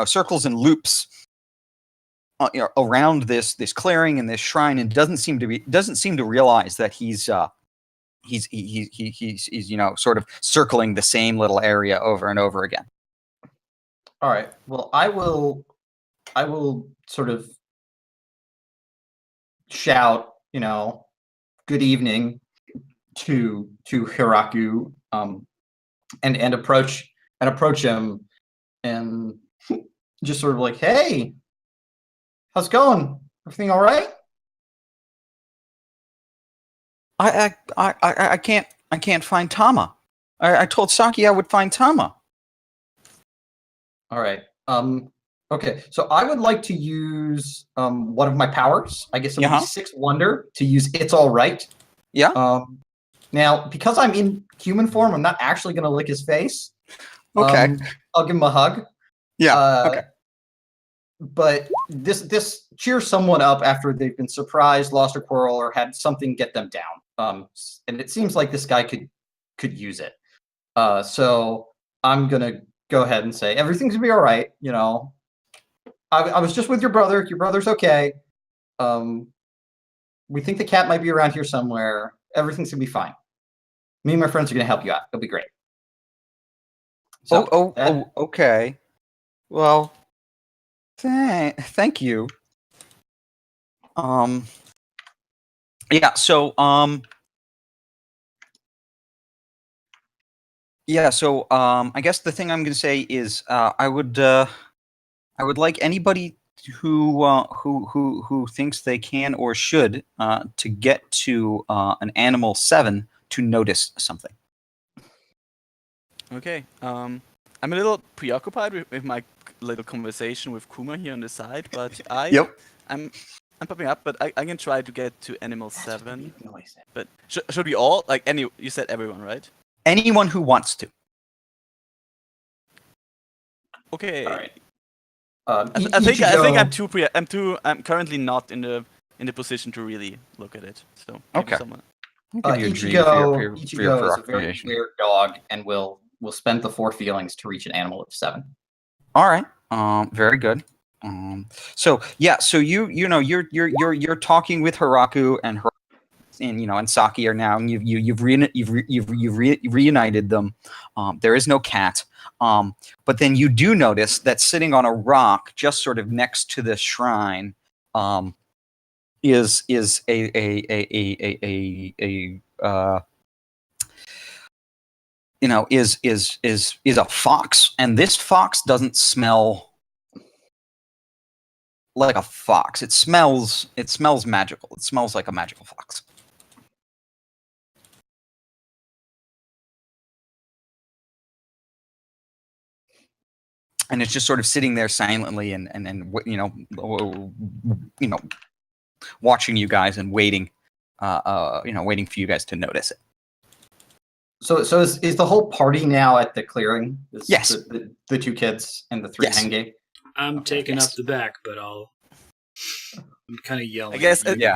circles and loops. Around this clearing and this shrine, and doesn't seem to realize that he's sort of circling the same little area over and over again. All right. Well, I will sort of shout, good evening to Hiraku, and approach him, and just sort of like, hey, how's it going? Everything all right? I can't find Tama. I told Saki I would find Tama. All right. Okay. So I would like to use one of my powers. I guess it would be 6 Wonder to use It's All Right. Yeah. Now, because I'm in human form, I'm not actually going to lick his face. Okay. I'll give him a hug. Yeah. Okay. But this cheers someone up after they've been surprised, lost a quarrel, or had something get them down. And it seems like this guy could use it. So I'm gonna go ahead and say everything's gonna be all right. You know, I was just with your brother. Your brother's okay. We think the cat might be around here somewhere. Everything's gonna be fine. Me and my friends are gonna help you out. It'll be great. So Okay. Well, thank you. Yeah. So, yeah. So, I guess the thing I'm going to say is, I would like anybody who thinks they can or should to get to an animal 7 to notice something. Okay. I'm a little preoccupied with my little conversation with Kuma here on the side, but Yep. I'm popping up, but I can try to get to animal 7. But should we all like any? You said everyone, right? Anyone who wants to. Okay. all right. I think I'm currently not in the position to really look at it. So maybe Okay. someone. I'll give you a dream for your Ichigo is a very procreation. weird dog, and will spend the 4 feelings to reach an animal of 7. All right. Very good. So you're talking with Hiraku and Saki are now, and you've reunited them. There is no cat. But then you do notice that sitting on a rock just sort of next to the shrine is a fox, and this fox doesn't smell like a fox. It smells magical. It smells like a magical fox. And it's just sort of sitting there silently and watching you guys and waiting waiting for you guys to notice it. So is the whole party now at the clearing? Yes. The 2 kids and the 3 Yes. Henge? I'm taking yes. up the back, but I'm kind of yelling. I guess at you.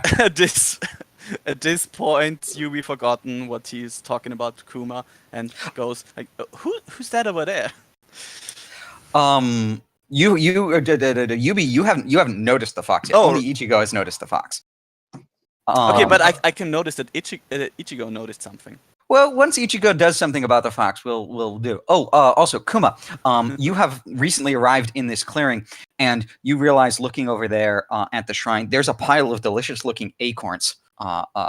at this point, Yubi forgotten what he's talking about to Kuma and goes like, "Who's that over there?" Yubi, you haven't noticed the fox yet. Oh. Only Ichigo has noticed the fox. Okay, but I can notice that Ichigo noticed something. Well, once Ichigo does something about the fox, we'll do. Oh, also Kuma, you have recently arrived in this clearing, and you realize looking over there at the shrine, there's a pile of delicious-looking acorns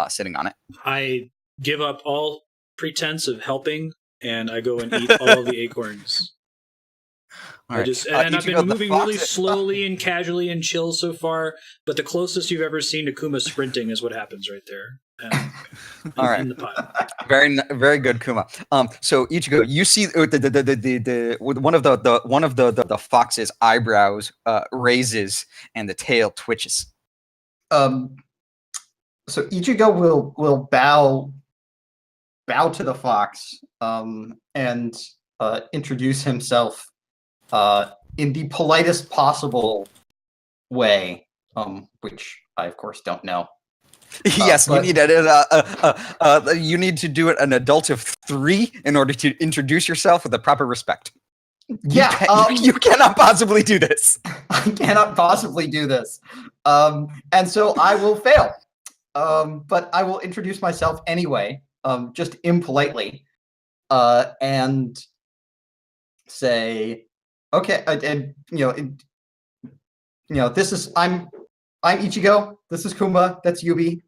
sitting on it. I give up all pretense of helping, and I go and eat all of the acorns. All right. And I've Ichigo, been the moving fox really slowly and casually and chill so far, but the closest you've ever seen to Kuma sprinting is what happens right there. All right. In the pile. Very good, Kuma. So Ichigo, you see the one of the fox's eyebrows raises and the tail twitches. So Ichigo will bow to the fox and introduce himself in the politest possible way, which I of course don't know. Yes, you need you need to do it an adult of 3 in order to introduce yourself with the proper respect. Yeah, you cannot possibly do this. I cannot possibly do this, and so I will fail. But I will introduce myself anyway, just impolitely, and say, okay, and this is I'm Ichigo. This is Kuma. That's Yubi.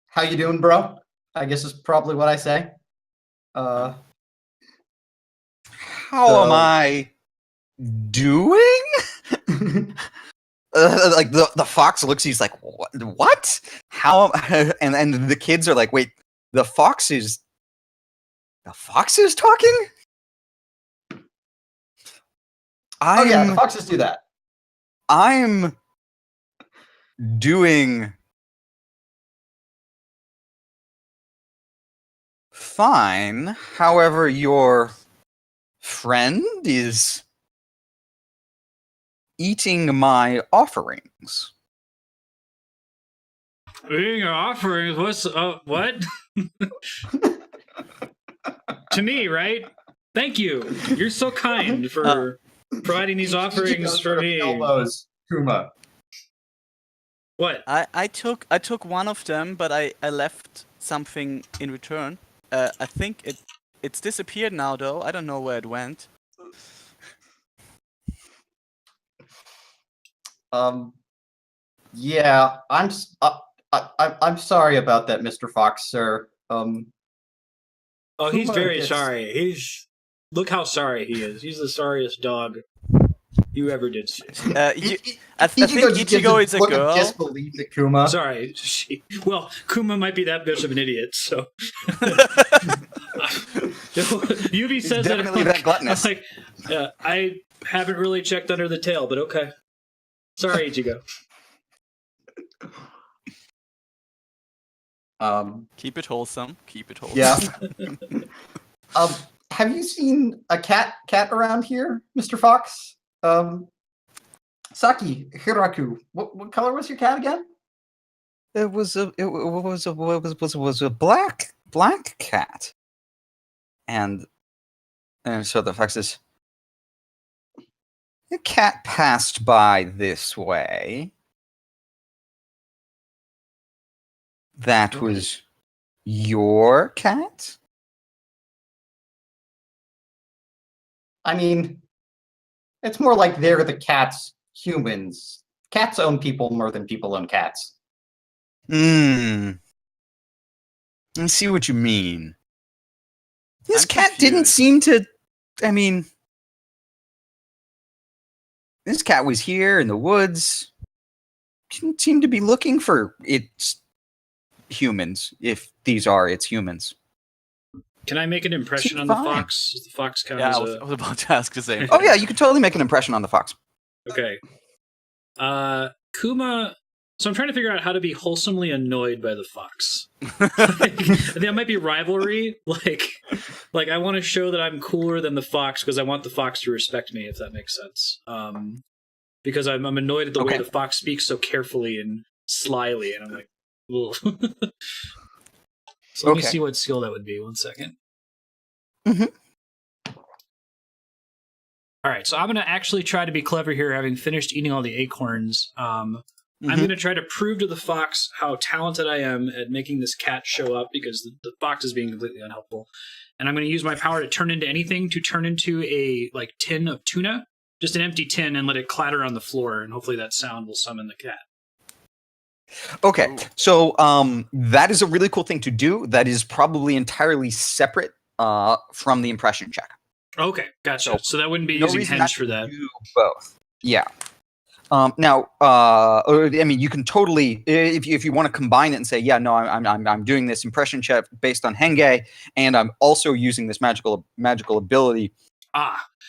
How you doing, bro? I guess is probably what I say. How am I doing? Like the fox looks, he's like, what? How am and the kids are like, wait, the fox is talking? Oh yeah, the foxes do that. I'm doing fine. However, your friend is eating my offerings. Eating offerings? What's what? To me, right? Thank you. You're so kind for providing these offerings for me. Elbows, Kuma. What? I took one of them, but I left something in return. I think it's disappeared now though. I don't know where it went. Yeah, I'm sorry about that, Mr. Fox, sir. Oh, he's Kuma very gets- sorry. Look how sorry he is. He's the sorriest dog you ever did see. I think Ichigo is a look of girl. disbelief at Kuma. Sorry. Well, Kuma might be that much of an idiot, so. Yubi says definitely that. that gluttonous. I'm like, I haven't really checked under the tail, but okay. Sorry, Ichigo. Keep it wholesome. Keep it wholesome. Yeah. Have you seen a cat around here, Mr. Fox? Saki Hiraku. What color was your cat again? It was a black cat, and so the fact is, the cat passed by this way. That was your cat? I mean, it's more like they're the cat's humans. Cats own people more than people own cats. I see what you mean. This I'm cat didn't confused. seem to. I mean, this cat was here in the woods. Didn't seem to be looking for its humans, if these are its humans. Can I make an impression Seems on the fine. fox? Does the fox count Yeah, as I was about to ask the same. Oh yeah, you could totally make an impression on the fox. Okay. Kuma. So I'm trying to figure out how to be wholesomely annoyed by the fox. There might be rivalry. Like I want to show that I'm cooler than the fox because I want the fox to respect me, if that makes sense. Because I'm annoyed at the way Okay. the fox speaks so carefully and slyly, and I'm like, ugh. So let me Okay. see what skill that would be. 1 second. Mhm. All right, so I'm going to actually try to be clever here, having finished eating all the acorns. I'm going to try to prove to the fox how talented I am at making this cat show up, because the fox is being completely unhelpful. And I'm going to use my power to turn into anything, to turn into a tin of tuna, just an empty tin, and let it clatter on the floor, and hopefully that sound will summon the cat. Okay, so that is a really cool thing to do. That is probably entirely separate from the impression check. Okay, gotcha. So that wouldn't be No using reason henge not for to that. do both. Yeah. Now, I mean, you can totally, if you want to combine it and say, yeah, no, I'm doing this impression check based on henge, and I'm also using this magical ability.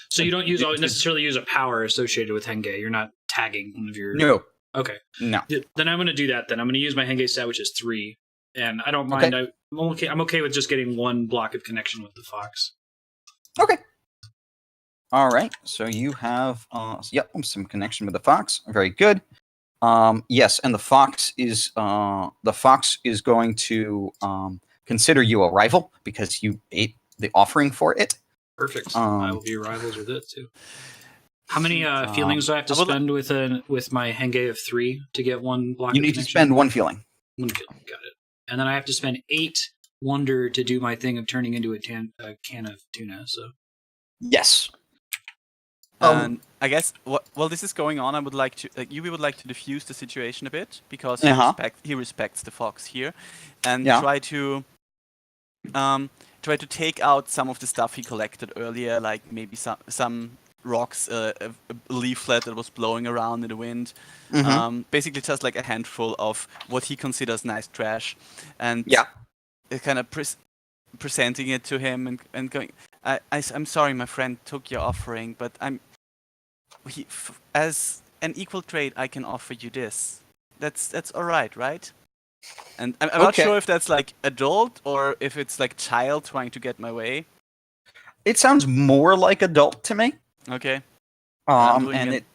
So you don't necessarily use a power associated with henge. You're not tagging one of your. No. Okay. No. Then I'm going to do that. Then I'm going to use my henge stat, which is 3, and I don't mind. Okay. I'm okay with just getting 1 block of connection with the fox. Okay. All right. So you have, some connection with the fox. Very good. Yes, and the fox is going to consider you a rival because you ate the offering for it. Perfect. I will be rivals with it too. How many feelings do I have to spend with my henge of 3 to get 1 block? You of need connection? to spend 1 feeling. 1 feeling. Got it. And then I have to spend 8 wonder to do my thing of turning into a can of tuna. So Yes. And I guess while this is going on, I would like to Yubi would like to diffuse the situation a bit, because he respects the fox here, and try to take out some of the stuff he collected earlier, like maybe some rocks, a leaflet that was blowing around in the wind. Basically just like a handful of what he considers nice trash, and kind of presenting it to him and going, I'm sorry, my friend took your offering, but as an equal trade, I can offer you this. That's all right, right? And I'm not Okay. sure if that's like adult or if it's like child trying to get my way. It sounds more like adult to me. Okay. I'm doing And an, it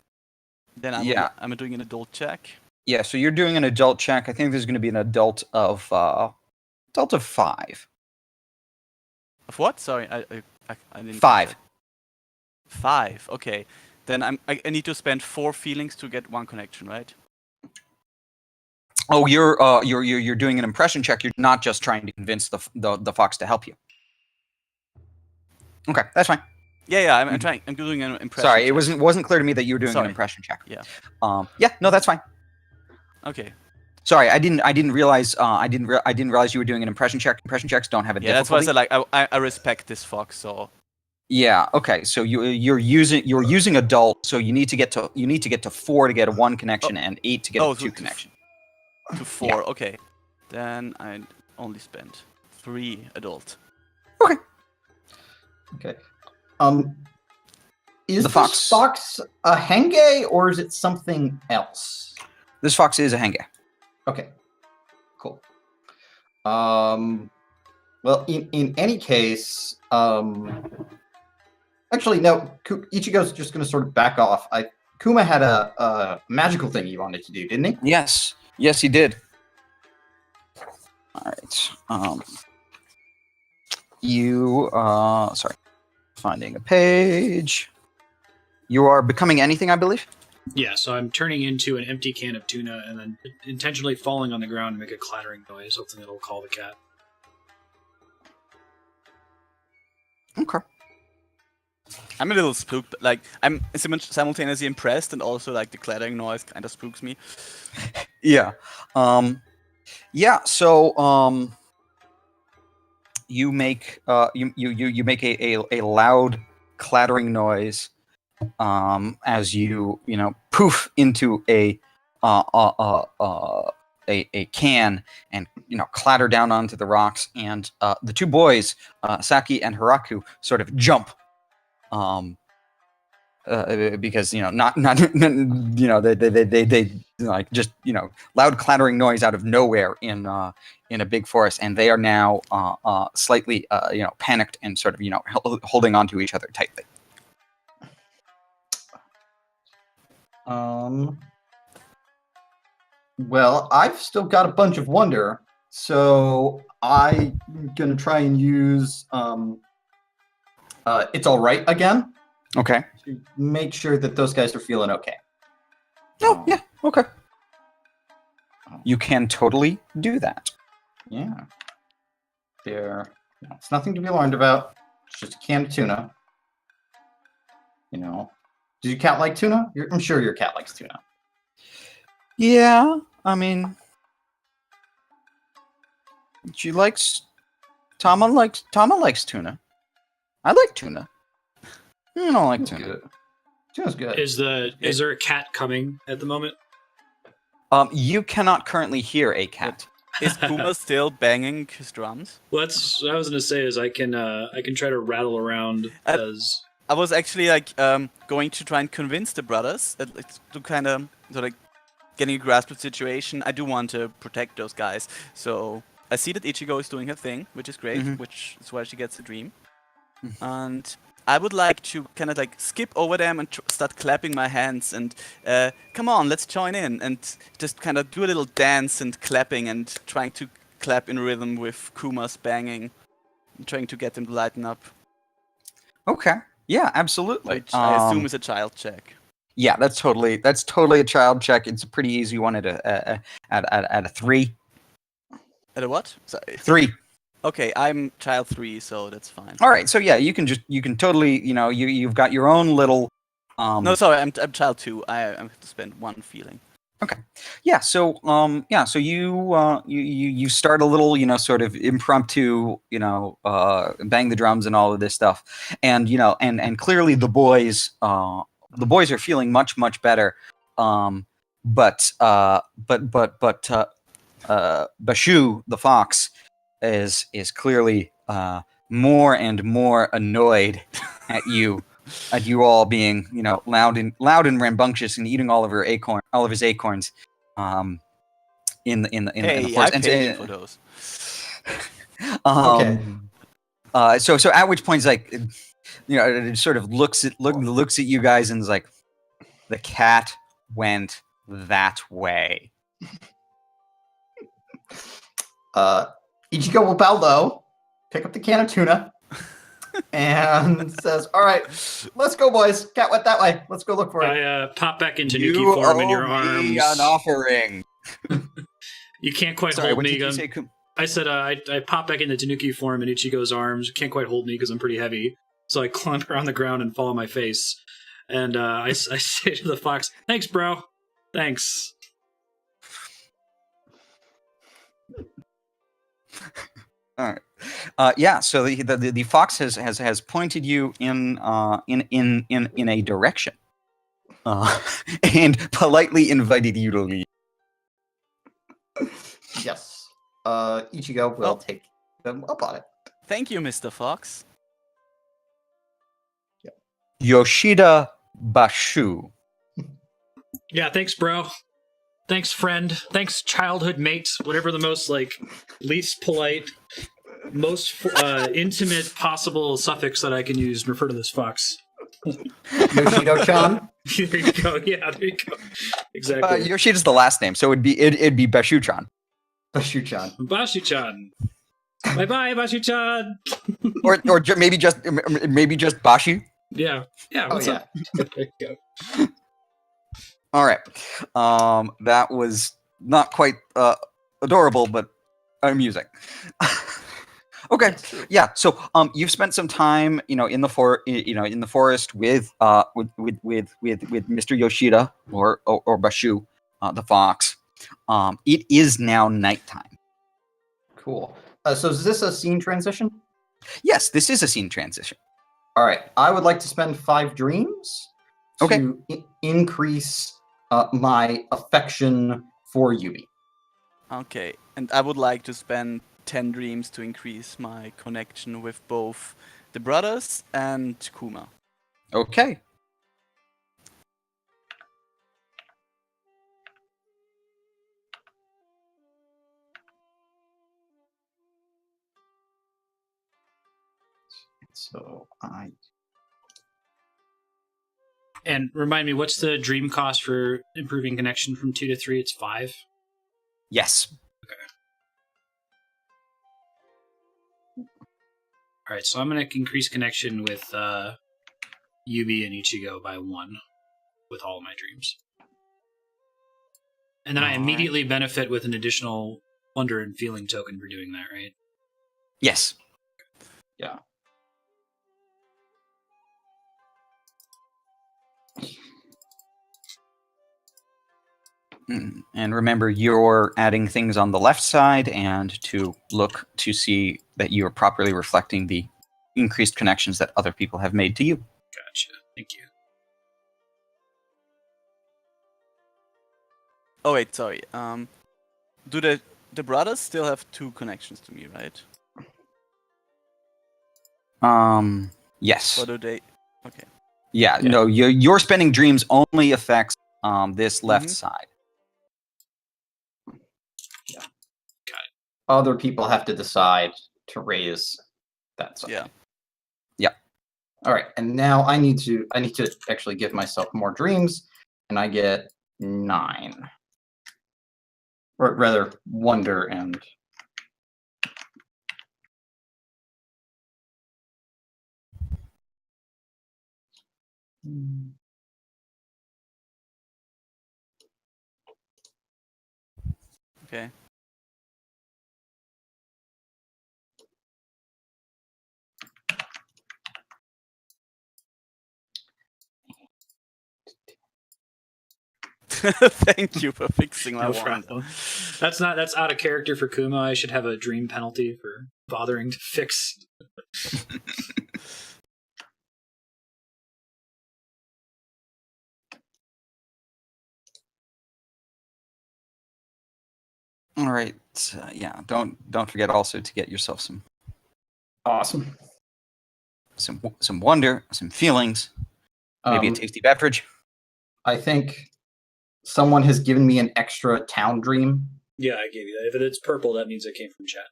then yeah. I'm doing an adult check. Yeah, so you're doing an adult check. I think there's going to be an adult of 5. Of what? Sorry, I didn't. 5. 5. Okay. Then I need to spend 4 feelings to get 1 connection, right? Oh, you're doing an impression check. You're not just trying to convince the fox to help you. Okay, that's fine. Yeah. I'm trying. I'm doing an impression. Sorry, check. it wasn't clear to me that you were doing an Sorry. impression check. Yeah. Yeah, no, that's fine. Okay. Sorry, I didn't realize I didn't realize you were doing an impression check. Impression checks don't have a Yeah, that's why I difficulty. said like I respect this fox. So Yeah. Okay. So you're using adult. So you need to get to 4 to get a 1 connection and 8 to get a 2 connection. to 4. Okay. Then I only spent 3 adult. Okay. Is The this fox a henge or is it something else? This fox is a henge. Okay. Cool. Well, in any case, actually no. Ichigo's just going to sort of back off. Kuma had a magical thing he wanted to do, didn't he? Yes. Yes, he did. All right. Sorry. Finding a page. You are becoming anything, I believe. Yeah, so I'm turning into an empty can of tuna and then intentionally falling on the ground to make a clattering noise, hoping it'll call the cat. Okay. I'm a little spooked. Like I'm simultaneously impressed and also like the clattering noise kind of spooks me. Yeah. Yeah. So you make you make a loud clattering noise as you poof into a can and clatter down onto the rocks, and the 2 boys, Saki and Hiraku, sort of jump because not they like just loud clattering noise out of nowhere in a big forest, and they are now slightly panicked and sort of holding on to each other tightly. Well, I've still got a bunch of wonder, so I'm gonna try and use it's all right again. Okay. To make sure that those guys are feeling okay. Oh, yeah. Okay. You can totally do that. Yeah. It's nothing to be alarmed about. It's just a can of tuna. Does your cat like tuna? I'm sure your cat likes tuna. Yeah, I mean, she likes. Tama likes tuna. I like tuna. I don't like tuna. Good. Tuna's good. Is there a cat coming at the moment? You cannot currently hear a cat. Is Kuma still banging his drums? Well, that's what I was gonna say. Is I can try to rattle around as. I was actually like going to try and convince the brothers to kind of getting a grasp of the situation. I do want to protect those guys, so I see that Ichigo is doing her thing, which is great, which is why she gets the dream. And I would like to kind of like skip over them and start clapping my hands and come on, let's join in and just kind of do a little dance and clapping and trying to clap in rhythm with Kuma's banging, and trying to get them to lighten up. Okay. Yeah, absolutely. Which I assume is a child check. Yeah, that's totally a child check. It's a pretty easy one at a 3. At a what? Sorry. 3. Okay, I'm child 3, so that's fine. All right, so yeah, you can totally you've got your own little. No, sorry, I'm child 2. I have to spend 1 feeling. Okay. Yeah. So you start a little sort of impromptu bang the drums and all of this stuff, and and clearly the boys are feeling much better, but Bashu the fox is clearly more and more annoyed at you all being loud and rambunctious and eating all of his acorns, in the Hey, I forest. paid you for those. So at which point, it's like, it sort of looks at you guys and is like, the cat went that way. Ichigo will bow low, pick up the can of tuna, and says, "All right, let's go, boys. Cat went that way. Let's go look for it." I pop back into You Nuki form in your owe me arms. an offering. You can't quite Sorry, hold what me. did you say? I said I pop back into Tanuki form in Ichigo's arms. You can't quite hold me because I'm pretty heavy. So I clamber on the ground and fall on my face. And I say to the fox, "Thanks, bro. Thanks." All right. Yeah. So the fox has pointed you in a direction, and politely invited you to leave. Yes. Ichigo will take them up on it. Thank you, Mr. Fox. Yoshida Bashu. Yeah, thanks, bro. Thanks, friend. Thanks, childhood mate. Whatever the most least polite, most intimate possible suffix that I can use to refer to this fox. Yoshido-chan. There you go. Yeah, there you go. Exactly. Yoshida's the last name, so it'd be Bashu-chan. Bashu-chan. Bashi-chan. Bye-bye, Bashi-chan. or maybe just Bashi. Yeah. Yeah. What's up? There you go. All right. That was not quite adorable, but amusing. Okay. Yeah. So you've spent some time, in the forest with Mr. Yoshida or Bashu, the fox. It is now nighttime. Cool. So is this a scene transition? Yes, this is a scene transition. All right. I would like to spend 5 dreams to increase my affection for Yubi. Okay, and I would like to spend 10 dreams to increase my connection with both the brothers and Kuma. Okay. So And remind me, what's the dream cost for improving connection from 2 to 3? It's 5? Yes. All right, so I'm going to increase connection with Yubi and Ichigo by 1 with all of my dreams. And then I immediately benefit with an additional wonder and feeling token for doing that, right? Yes. Yeah. And remember, you're adding things on the left side and to look to see that you are properly reflecting the increased connections that other people have made to you. Gotcha. Thank you. Oh wait, sorry. Do the brothers still have 2 connections to me, right? Yes. Or do they? Okay. Yeah. No, your spending dreams only affects this left side. other people have to decide to raise that side. Yeah. Yeah. All right, and now I need to actually give myself more dreams, and I get 9, or rather, wonder and. Okay. Thank you for fixing my No wand. problem. That's out of character for Kuma. I should have a dream penalty for bothering to fix. All right. Yeah. Don't forget also to get yourself some Awesome. some wonder, some feelings, maybe a tasty beverage. I think someone has given me an extra town dream Yeah, I gave you that. If it's purple, that means it came from chat.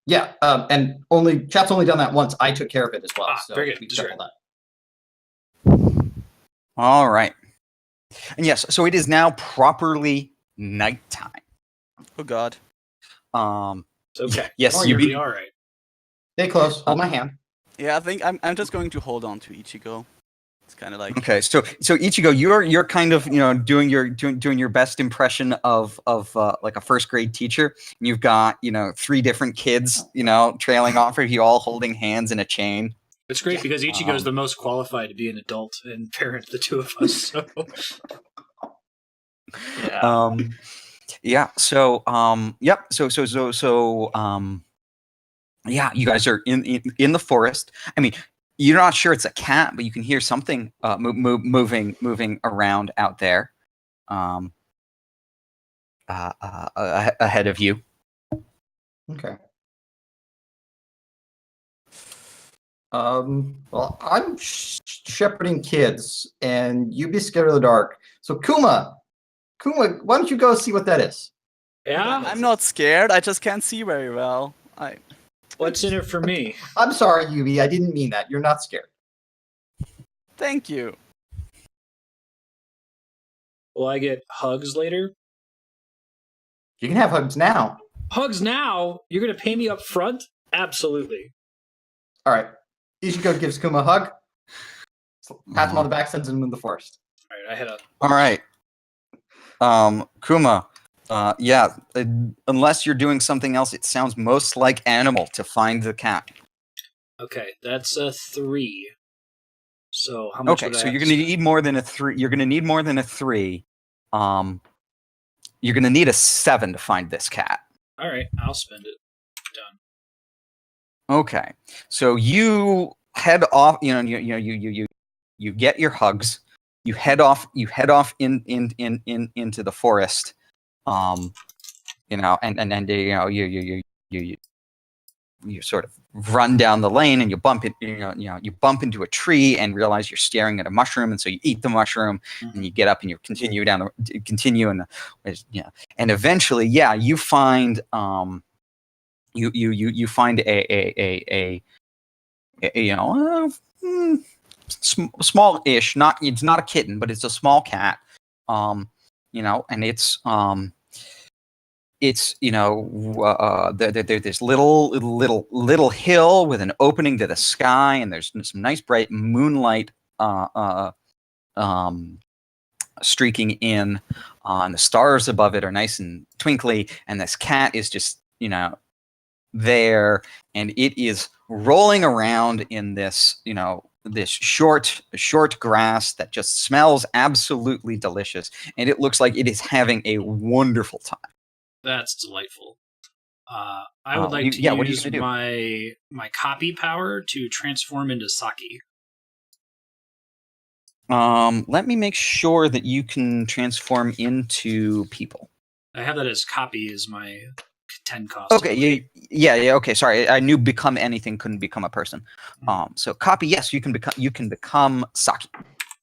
Yeah, and chat's only done that once. I took care of it as well. So very good. we Sure. double that. All right. And yes, so it is now properly nighttime. Oh God. It's okay. Yes, Oh, You'll you be all right. Stay close. Hold my hand. Yeah, I think I'm just going to hold on to Ichigo. It's kind of like Okay, so Ichigo, you're kind of doing your best impression of like a first grade teacher. You've got 3 different kids trailing off of you, all holding hands in a chain. It's great because Ichigo's the most qualified to be an adult and parent the two of us. So yeah. So yep. Yeah, you guys are in the forest. I mean, you're not sure it's a cat, but you can hear something moving around out there, ahead of you. Okay. Well, I'm shepherding kids, and you be scared of the dark. So Kuma, why don't you go see what that is? yeah, I'm not scared. I just can't see very well. what's in it for me? I'm sorry, Yubi. I didn't mean that. You're not scared. Thank you. Will I get hugs later? You can have hugs now. Hugs now? You're gonna pay me up front? Absolutely. All right. Ichigo gives Kuma a hug. Pats him on the back, sends him in the forest. All right, I head up. All right. Kuma, yeah, unless you're doing something else, it sounds most like animal to find the cat. Okay, that's a 3. So how much? Okay, would I so have you're to going to spend? need more than a 3. You're going to need more than a 3. You're going to need a 7 to find this cat. All right, I'll spend it. Done. Okay, so you head off. You get your hugs. You head off. Into the forest. And you sort of run down the lane and you bump into a tree and realize you're staring at a mushroom, and so you eat the mushroom and you get up and you continue and eventually you find you find a small-ish, it's not a kitten, but it's a small cat, and it's there's this little hill with an opening to the sky, and there's some nice bright moonlight streaking in, and the stars above it are nice and twinkly, and this cat is just there, and it is rolling around in this this short grass that just smells absolutely delicious, and it looks like it is having a wonderful time. That's delightful. I would like to use my copy power to transform into Saki. Let me make sure that you can transform into people. I have that as copy as my 10 cost. Okay, yeah. Okay, sorry. I knew become anything couldn't become a person. So copy, yes, you can become Saki.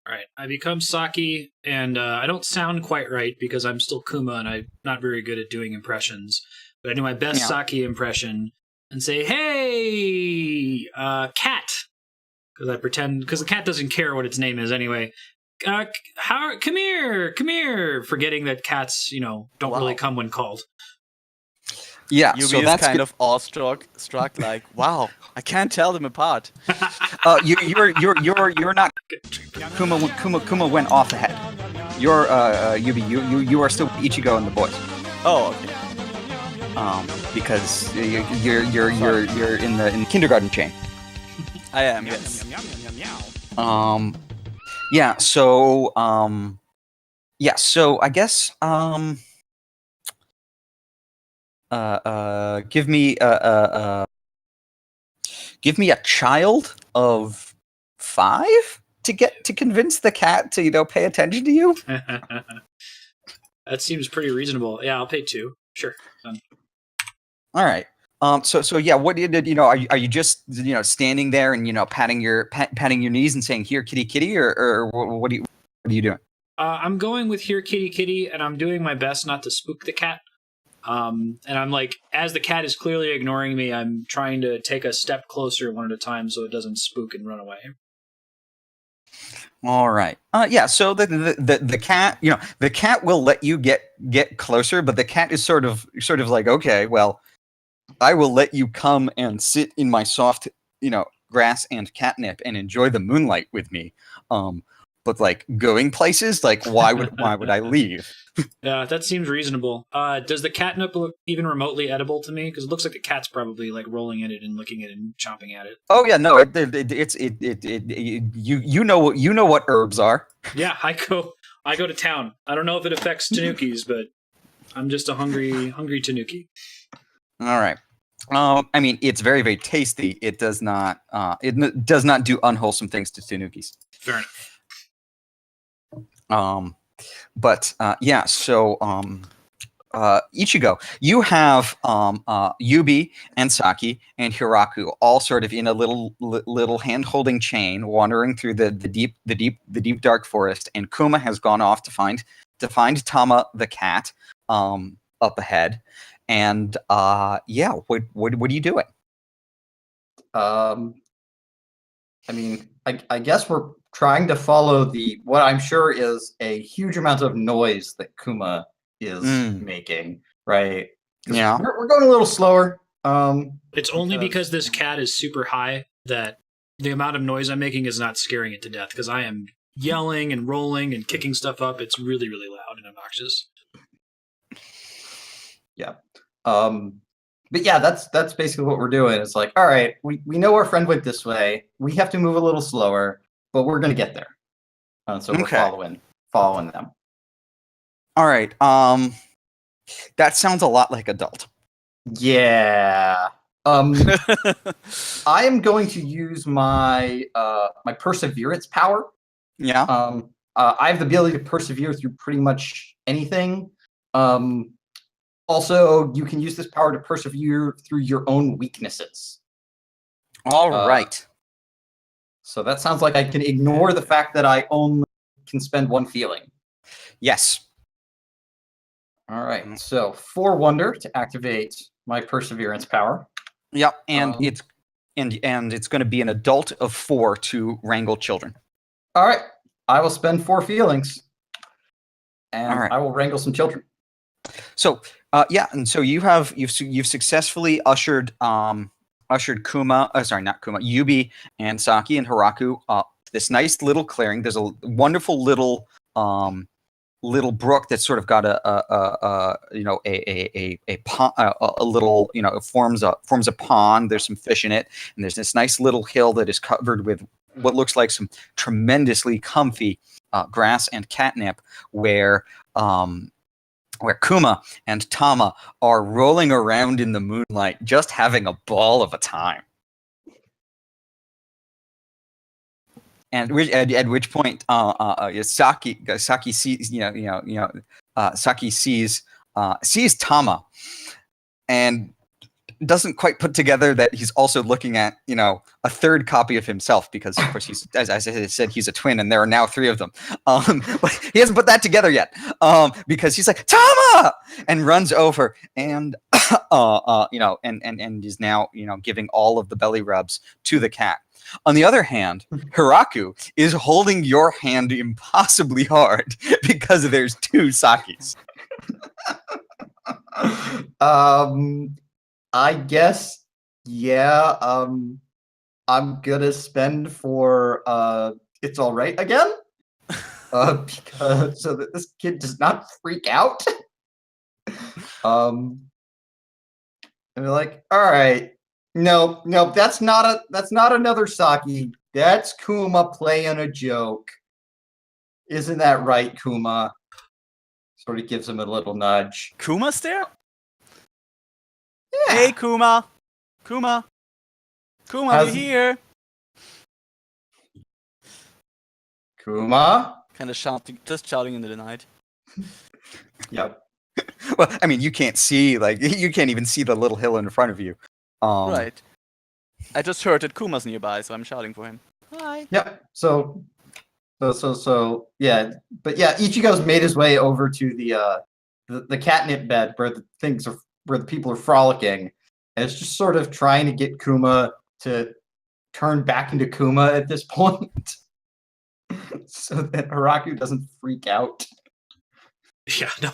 All right, I become Saki, and I don't sound quite right because I'm still Kuma and I'm not very good at doing impressions. But I do my best Saki impression and say, "Hey, cat," because the cat doesn't care what its name is anyway. Come here, forgetting that cats, don't really come when called. Yeah, Yubi so is that's kind of awestruck, like, wow, I can't tell them apart. You're not. Kuma went off ahead. You're Yubi. You are still Ichigo and the boys. Oh, okay. Because you're in the kindergarten chain. I am, yes. Yeah. So So I guess give me a child of 5 to convince the cat to pay attention to you. That seems pretty reasonable. Yeah, I'll pay 2. Sure. Done. All right. So yeah, what did are you just standing there and patting your knees and saying, "Here, kitty, kitty," or what are you doing? I'm going with "Here, kitty, kitty," and I'm doing my best not to spook the cat. And I'm like, as the cat is clearly ignoring me, I'm trying to take a step closer one at a time so it doesn't spook and run away. All right. Yeah. So the cat, the cat will let you get closer, but the cat is sort of like, okay, well, I will let you come and sit in my soft, grass and catnip and enjoy the moonlight with me. But like going places, like why would I leave? Yeah, that seems reasonable. Does the catnip look even remotely edible to me? Because it looks like the cat's probably like rolling in it and licking it and chomping at it. Oh yeah, no, you know what herbs are. Yeah, I go to town. I don't know if it affects tanukis, but I'm just a hungry tanuki. All right. I mean, it's very, very tasty. It does not do unwholesome things to tanukis. Fair enough. But yeah. So Ichigo, you have Yubi and Saki and Hiraku all sort of in a little hand-holding chain, wandering through the deep dark forest. And Kuma has gone off to find Tama the cat up ahead. And yeah, what are you doing? I mean, I guess we're trying to follow what I'm sure is a huge amount of noise that Kuma is making, right? Yeah. We're going a little slower. It's only because this cat is super high that the amount of noise I'm making is not scaring it to death, because I am yelling and rolling and kicking stuff up. It's really, really loud and obnoxious. Yeah. But yeah, that's basically what we're doing. It's like, all right, we know our friend went this way. We have to move a little slower, but we're gonna get there. So we're following them. All right. That sounds a lot like adult. Yeah. I am going to use my my perseverance power. Yeah. I have the ability to persevere through pretty much anything. Also, you can use this power to persevere through your own weaknesses. All right. So that sounds like I can ignore the fact that I only can spend one feeling. Yes. All right. So 4 wonder to activate my perseverance power. Yep. And it's going to be an adult of 4 to wrangle children. All right. I will spend 4 feelings, and right. I will wrangle some children. So yeah, and so you've successfully ushered Kuma, not Kuma, Yubi and Saki and Hiraku this nice little clearing. There's a wonderful little brook that's sort of got a pond, a little, it forms a pond. There's some fish in it, and there's this nice little hill that is covered with what looks like some tremendously comfy grass and catnip, where Kuma and Tama are rolling around in the moonlight, just having a ball of a time. And at which point, Saki sees, Saki sees Tama, and doesn't quite put together that he's also looking at, a third copy of himself, because of course he's, as I said, he's a twin, and there are now 3 of them. But he hasn't put that together yet, because he's like, Tama, and runs over and and is now giving all of the belly rubs to the cat. On the other hand, Hiraku is holding your hand impossibly hard because there's 2 Sakis. I guess, yeah. I'm gonna spend for it's all right again, because so that this kid does not freak out. And they're like, all right, no, that's not another Saki. That's Kuma playing a joke. Isn't that right, Kuma? Sort of gives him a little nudge. Kuma's there? Yeah. Hey, Kuma! Kuma, you here? Kuma? Kind of shouting into the night. Yep. Well, I mean, you can't even see the little hill in front of you. Right. I just heard that Kuma's nearby, so I'm shouting for him. Hi. Yep. So yeah. But yeah, Ichigo's made his way over to the catnip bed where the people are frolicking, and it's just sort of trying to get Kuma to turn back into Kuma at this point, so that Hiraku doesn't freak out. Yeah, no,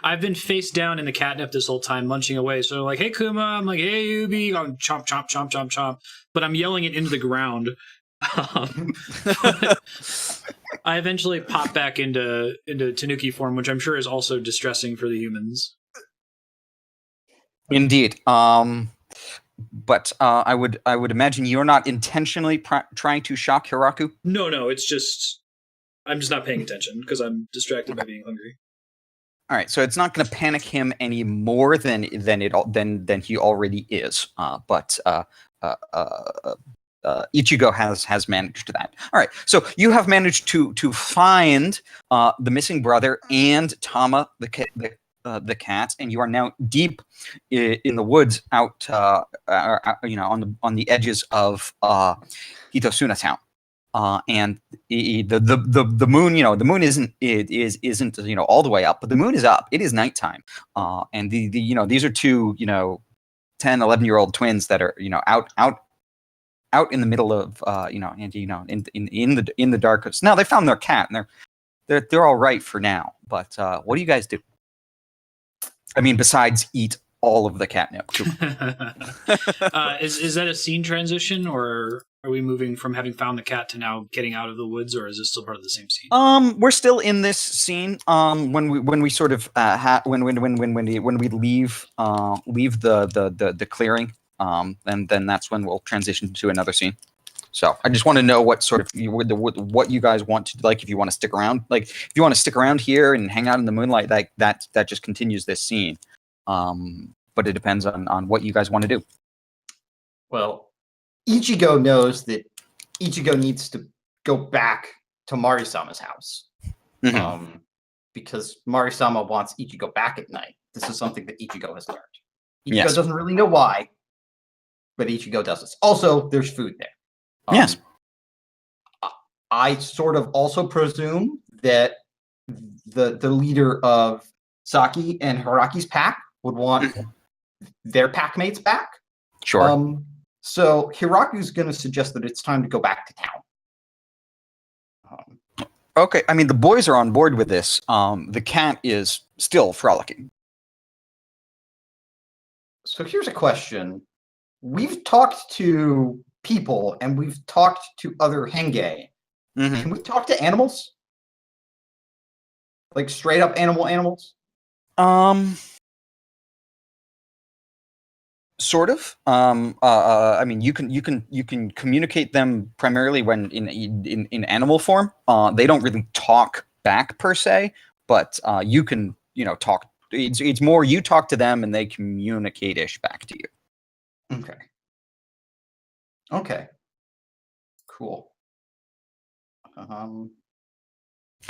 I've been face down in the catnip this whole time, munching away. So like, hey Kuma, I'm like, hey Ubi, going chomp, chomp, chomp, chomp, chomp. But I'm yelling it into the ground. I eventually pop back into Tanuki form, which I'm sure is also distressing for the humans. Indeed. But I would imagine you're not intentionally trying to shock Hiraku. No, it's just I'm just not paying attention because I'm distracted by being hungry. All right, so it's not going to panic him any more than he already is. But Ichigo has managed that. All right, so you have managed to find the missing brother and Tama the cat, and you are now deep in the woods out on the edges of Hitosuna town. And the moon, the moon isn't all the way up, but the moon is up. It is nighttime, and these are two 10, 11-year-old twins that are out in the middle of in the darkness. Now they found their cat, and they're all right for now. But what do you guys do? I mean, besides eat all of the catnip. Is that a scene transition, or are we moving from having found the cat to now getting out of the woods, or is this still part of the same scene? We're still in this scene. When we sort of when we leave the clearing, then that's when we'll transition to another scene. So I just want to know what sort of what you guys want to like. If you want to stick around, like if you want to stick around here and hang out in the moonlight, that just continues this scene. But it depends on what you guys want to do. Well, Ichigo knows that Ichigo needs to go back to Marisama's house. Mm-hmm. Because Marisama wants Ichigo back at night. This is something that Ichigo has learned. Ichigo Yes. doesn't really know why, but Ichigo does this. Also, there's food there. Yes. I sort of also presume that the leader of Saki and Hiraki's pack would want their pack mates back. Sure. So Hiraku's going to suggest that it's time to go back to town. Okay, I mean the boys are on board with this. The cat is still frolicking. So here's a question. We've talked to people and we've talked to other Henge. Mm-hmm. Can we talk to animals? Like straight up animals? Sort of. I mean, you can communicate them primarily when in animal form. They don't really talk back per se, but you can talk. It's more you talk to them and they communicate-ish back to you. Okay. Cool.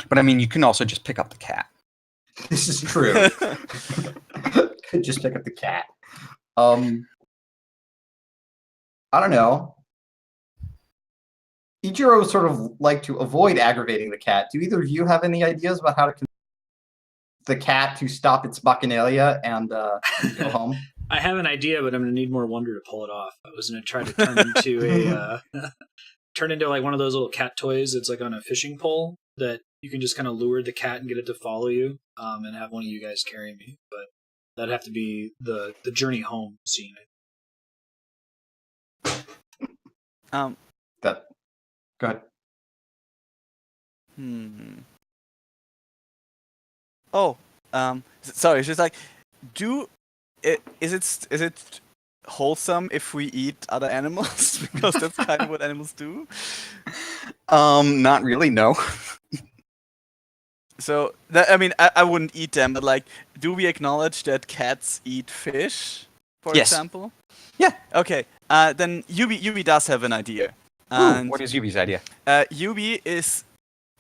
But I mean, you can also just pick up the cat. This is true. Could just pick up the cat. I don't know. Ichiro sort of like to avoid aggravating the cat. Do either of you have any ideas about how to convince the cat to stop its bacchanalia and go home? I have an idea, but I'm going to need more wonder to pull it off. I was going to try to turn into like one of those little cat toys that's like on a fishing pole that you can just kind of lure the cat and get it to follow you, and have one of you guys carry me. But that'd have to be the journey home scene. Go ahead. Oh, sorry. It's just like, is it wholesome if we eat other animals? Because that's kind of what animals do. Not really. No. So I wouldn't eat them, but like, do we acknowledge that cats eat fish, for Yes. example? Yeah. Okay. Then Yubi does have an idea. Ooh, what is Yubi's idea? Yubi is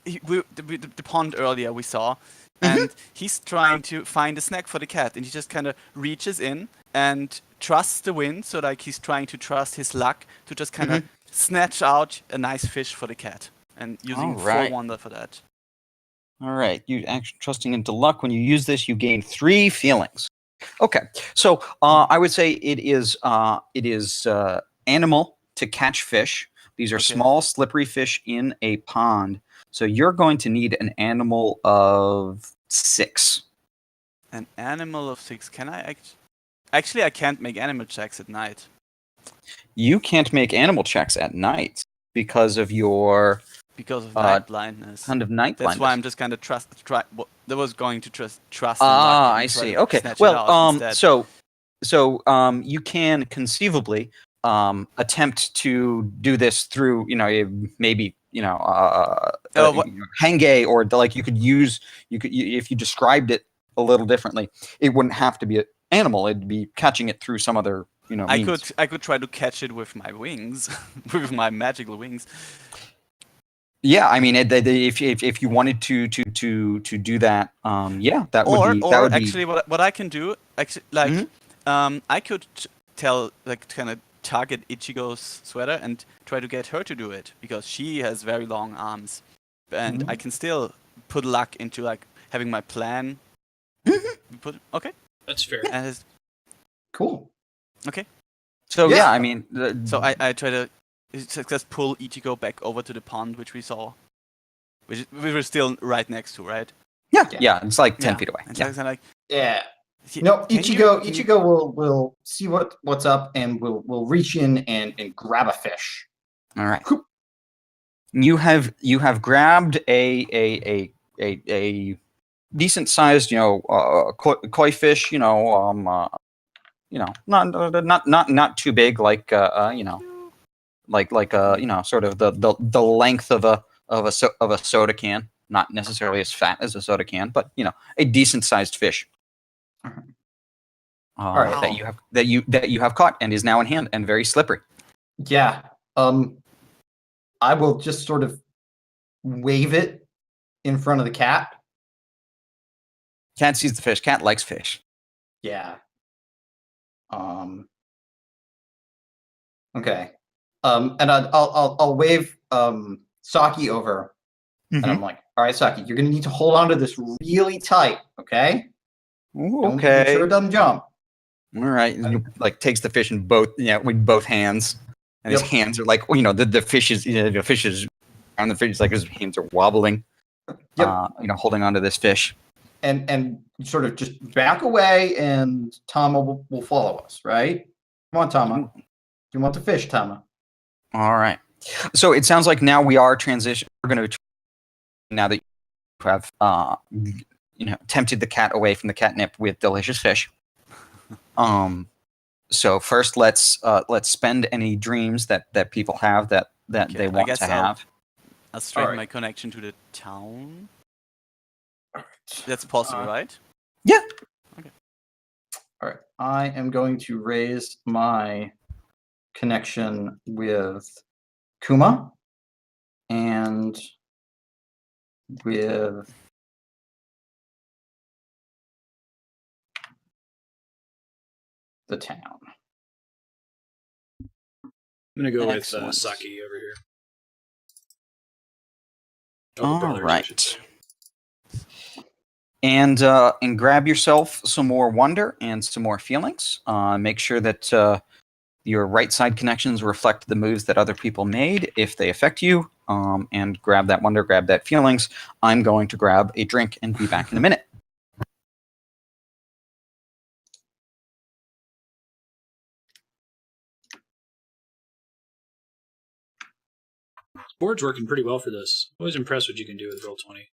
the pond earlier we saw, and he's trying to find a snack for the cat, and he just kind of reaches in and trusts the wind, so like he's trying to trust his luck to just kind of snatch out a nice fish for the cat, and using Alright. 4 wonder for that. All right. You actually trusting into luck. When you use this, you gain 3 feelings. Okay. So I would say it is animal to catch fish. These are Okay. small, slippery fish in a pond. So you're going to need an animal of 6. An animal of 6. Can I actually? I can't make animal checks at night. You can't make animal checks at night because of your Because of night blindness. kind of night That's blindness. why I'm just kind of that was going to trust in luck. I and try see. to Okay. snatch it Well, out instead. so you can conceivably attempt to do this through, maybe henge, or like you could if you described it a little differently, it wouldn't have to be an animal. It'd be catching it through some other means. I could try to catch it with my wings, with my magical wings. Yeah, I mean, if you wanted to do that, yeah, that would be. Or actually, what I can do, actually, like, Mhm. I could kind of target Ichigo's sweater and try to get her to do it because she has very long arms, and I can still put luck into like having my plan. Okay. That's fair. And Cool. okay. So Yeah. yeah, I mean, So I try to just pull Ichigo back over to the pond which we saw, which we were still right next to, right? yeah, it's like 10 Yeah. feet away. And Yeah. so I'm like, Yeah. "He- No, can Ichigo. you- Ichigo will see what's up and will reach in and grab a fish. All right. Coop. You have grabbed a decent sized, koi fish. Not too big, like sort of the length of a soda can. Not necessarily as fat as a soda can, but a decent sized fish. right. That you have caught and is now in hand and very slippery. Yeah. I will just sort of wave it in front of the cat. Cat sees the fish. Cat likes fish. Yeah. Okay. And I'll wave Saki over, and I'm like, all right, Saki, you're gonna need to hold on to this really tight, okay? Don't make sure it doesn't jump. All right. And he, like, takes the fish in with both hands, and his Yep. hands are like, the fish is on the fish, like his hands are wobbling. Yep. Holding onto this fish. And sort of just back away, and Tama will follow us, right? Come on, Tama. You want the fish, Tama? All right. So it sounds like now we are transition. We're going to now that you have tempted the cat away from the catnip with delicious fish. So first, let's spend any dreams that people have that Okay, they I want guess to have. I'll straighten Alright. my connection to the town. That's possible, right? Yeah. All right. I am going to raise my connection with Kuma and with the town. I'm gonna go Excellent. with Saki over here. the All brothers, I right. should say. And grab yourself some more wonder and some more feelings. Make sure that your right side connections reflect the moves that other people made if they affect you. And grab that wonder, grab that feelings. I'm going to grab a drink and be back in a minute. Board's working pretty well for this. Always impressed what you can do with Roll20.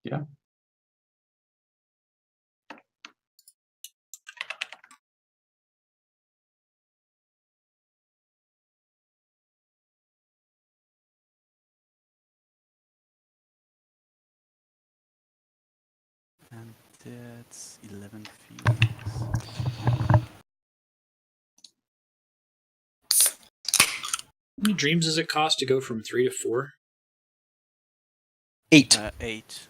Yeah. And that's 11 feelings. How many dreams does it cost to go from 3 to 4? 8. 8.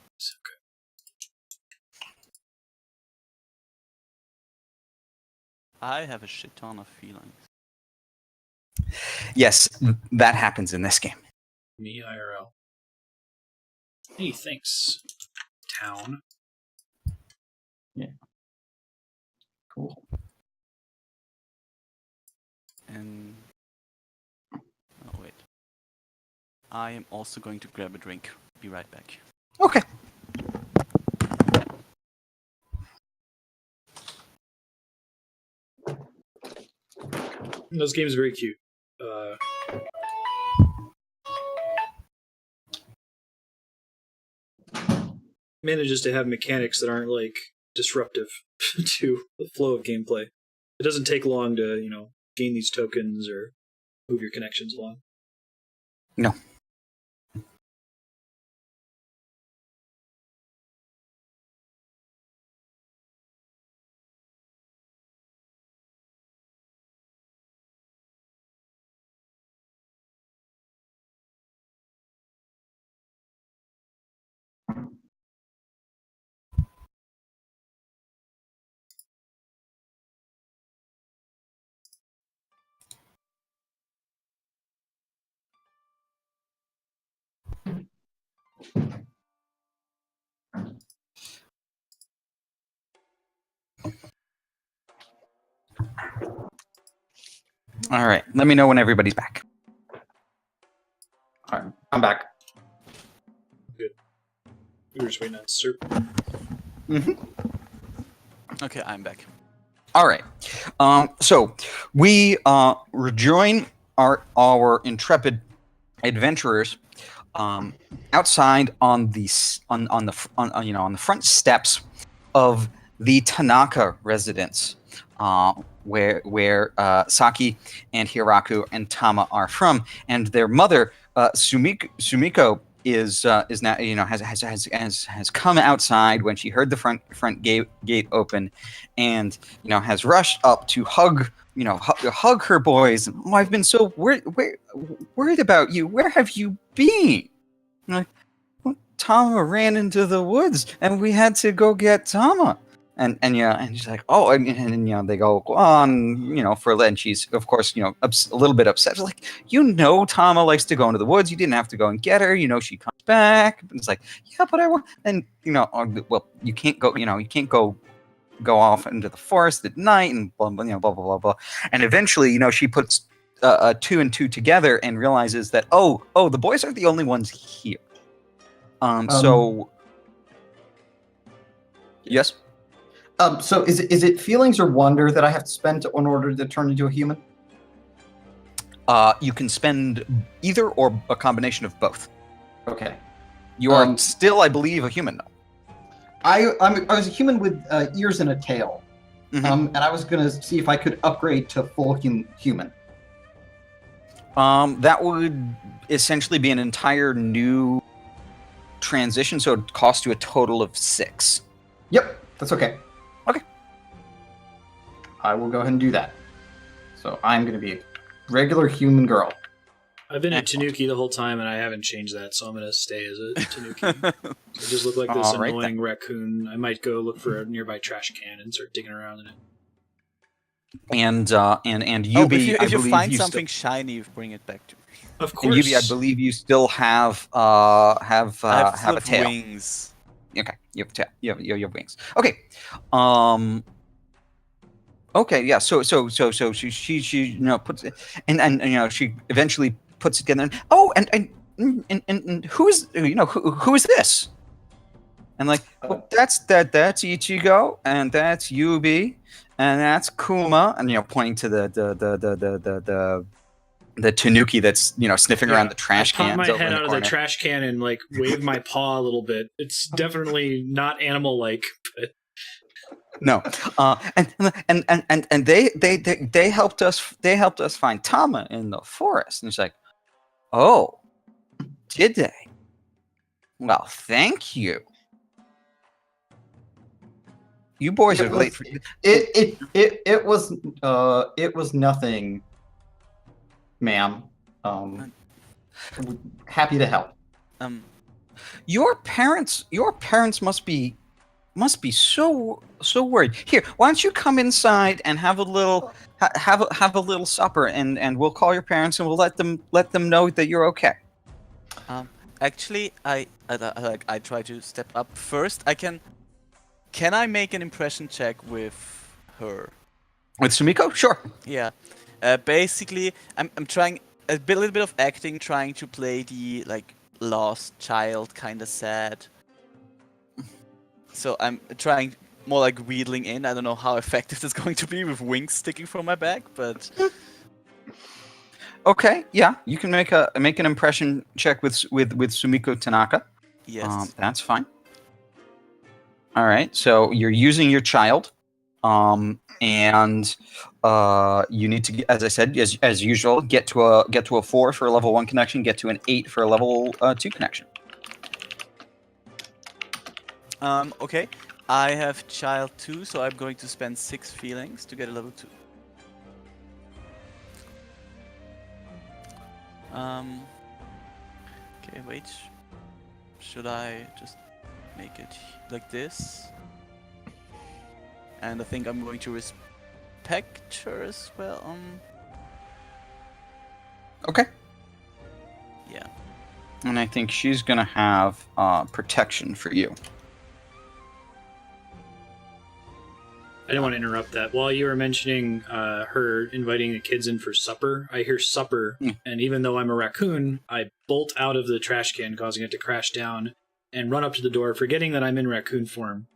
I have a shit ton of feelings. Yes, that happens in this game. Me IRL. Hey, thanks, town. Cool. And oh wait, I am also going to grab a drink. Be right back. Okay. Those games are very cute. Manages to have mechanics that aren't like disruptive to the flow of gameplay. It doesn't take long to, gain these tokens or move your connections along. No. All right. Let me know when everybody's back. All right, I'm back. Good. We were just waiting on Serp. Okay, I'm back. All right. So we rejoin our intrepid adventurers outside on the front steps of the Tanaka residence, where Saki and Hiraku and Tama are from, and their mother Sumiko is now has come outside when she heard the front gate open, and has rushed up to hug her boys. Oh, I've been so worried about you. Where have you been? And like, well, Tama ran into the woods, and we had to go get Tama. And she's like, oh, and they go on, and she's of course, a little bit upset. She's like, Tama likes to go into the woods. You didn't have to go and get her. She comes back. And it's like, yeah, but I want. And well, you can't go. You can't go off into the forest at night and blah blah blah blah blah blah. And eventually, she puts two and two together and realizes that the boys are the only ones here. So yes. So is it feelings or wonder that I have to spend in order to turn into a human? You can spend either or a combination of both. Okay. You are still, I believe, a human though. I was a human with ears and a tail, and I was gonna see if I could upgrade to full human. That would essentially be an entire new transition, so it costs you a total of 6. Yep, that's okay. Okay. I will go ahead and do that. So I'm going to be a regular human girl. I've been a Tanuki the whole time, and I haven't changed that, so I'm going to stay as a Tanuki. I just look like this annoying raccoon. I might go look for a nearby trash can and start digging around in it. And Yubi, if you find something shiny, bring it back to me. Of course. And Yubi, I believe you still have a tail. Wings. Okay, you have a tail. You have wings. Okay. Okay, yeah. So she puts it, and she eventually puts it together. And who is who is this? And like, well, that's Ichigo, and that's Yubi, and that's Kuma, and pointing to the Tanuki that's sniffing around the trash cans. I pop my head out of the trash can and like wave my paw a little bit. It's definitely not animal-like. But... No, and they helped us find Tama in the forest, and it's like, oh, did they? Well, thank you. You boys are late for it was nothing, ma'am. Happy to help. Your parents must be so worried. Here, why don't you come inside and have a little have a little supper, and we'll call your parents and we'll let them know that you're okay. actually, I try to step up first. Can I make an impression check with her? With Sumiko? Sure. Yeah. Basically, I'm trying little bit of acting, trying to play the like lost child, kind of sad. So I'm trying more like wheedling in. I don't know how effective it's going to be with wings sticking from my back, but Okay, yeah, you can make an impression check with Sumiko Tanaka. yes. That's fine. All right, so you're using your child, and you need to, as I said, as usual, get to a 4 for a level 1 connection, get to an 8 for a level 2 connection. Okay. I have child 2, so I'm going to spend 6 feelings to get a level 2. Okay, wait. Should I just make it like this? And I think I'm going to respect her as well. Okay. Yeah. And I think she's gonna have protection for you. I didn't want to interrupt that. While you were mentioning her inviting the kids in for supper, I hear supper, and even though I'm a raccoon, I bolt out of the trash can, causing it to crash down, and run up to the door, forgetting that I'm in raccoon form,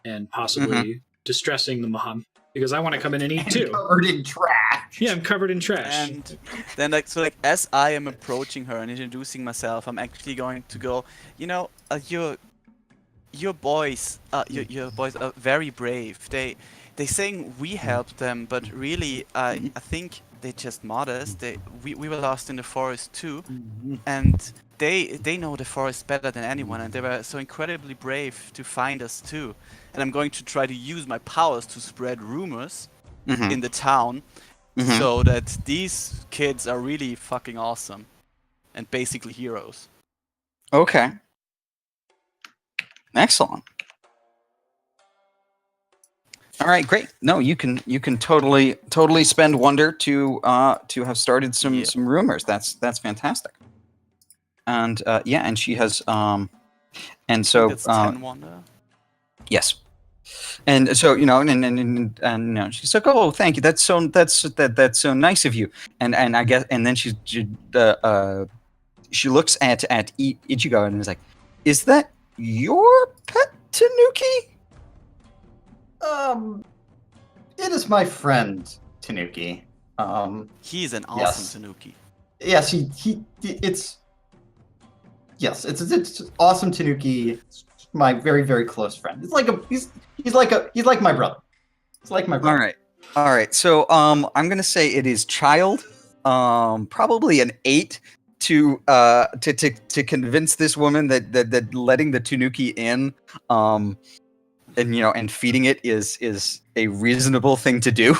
and possibly distressing the mom, because I want to come in and eat too. Covered in trash. Yeah, I'm covered in trash. And then like as I am approaching her and introducing myself, I'm actually going to go, your boys are very brave. They saying we helped them, but really I think they're just modest. We were lost in the forest too, and they know the forest better than anyone, and they were so incredibly brave to find us too. And I'm going to try to use my powers to spread rumors in the town, so that these kids are really fucking awesome, and basically heroes. Okay. Excellent. All right, great. No, you can totally spend wonder to have started some rumors. That's fantastic. And and she has and so That's 10 wonder. yes. And so and she's like, oh, thank you. That's so nice of you. And I guess and then she looks at Ichigo and is like, is that your pet Tanuki? It is my friend Tanuki. He's an yes. awesome Tanuki. Yes, it's awesome Tanuki. It's my very, very close friend. It's like he's like my brother. It's like my brother. All right. So I'm gonna say it is child, probably an 8 to convince this woman that letting the Tanuki in, and feeding it is a reasonable thing to do.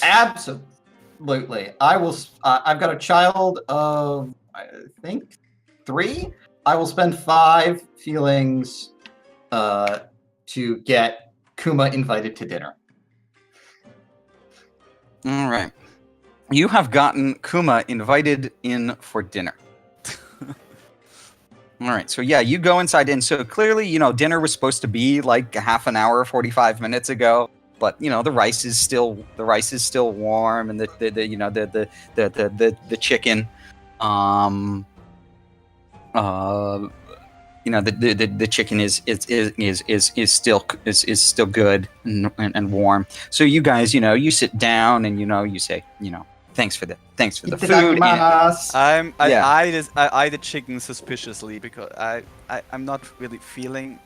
Absolutely. I will. I've got a child of, I think, 3. I will spend 5 feelings to get Kuma invited to dinner. All right. You have gotten Kuma invited in for dinner. All right. So yeah, you go inside, and so clearly, dinner was supposed to be like a half an hour, 45 minutes ago. But the rice is still warm, and the chicken, the chicken is still good and warm. So you guys, you sit down and you say, thanks for the food. I eye the chicken suspiciously because I'm not really feeling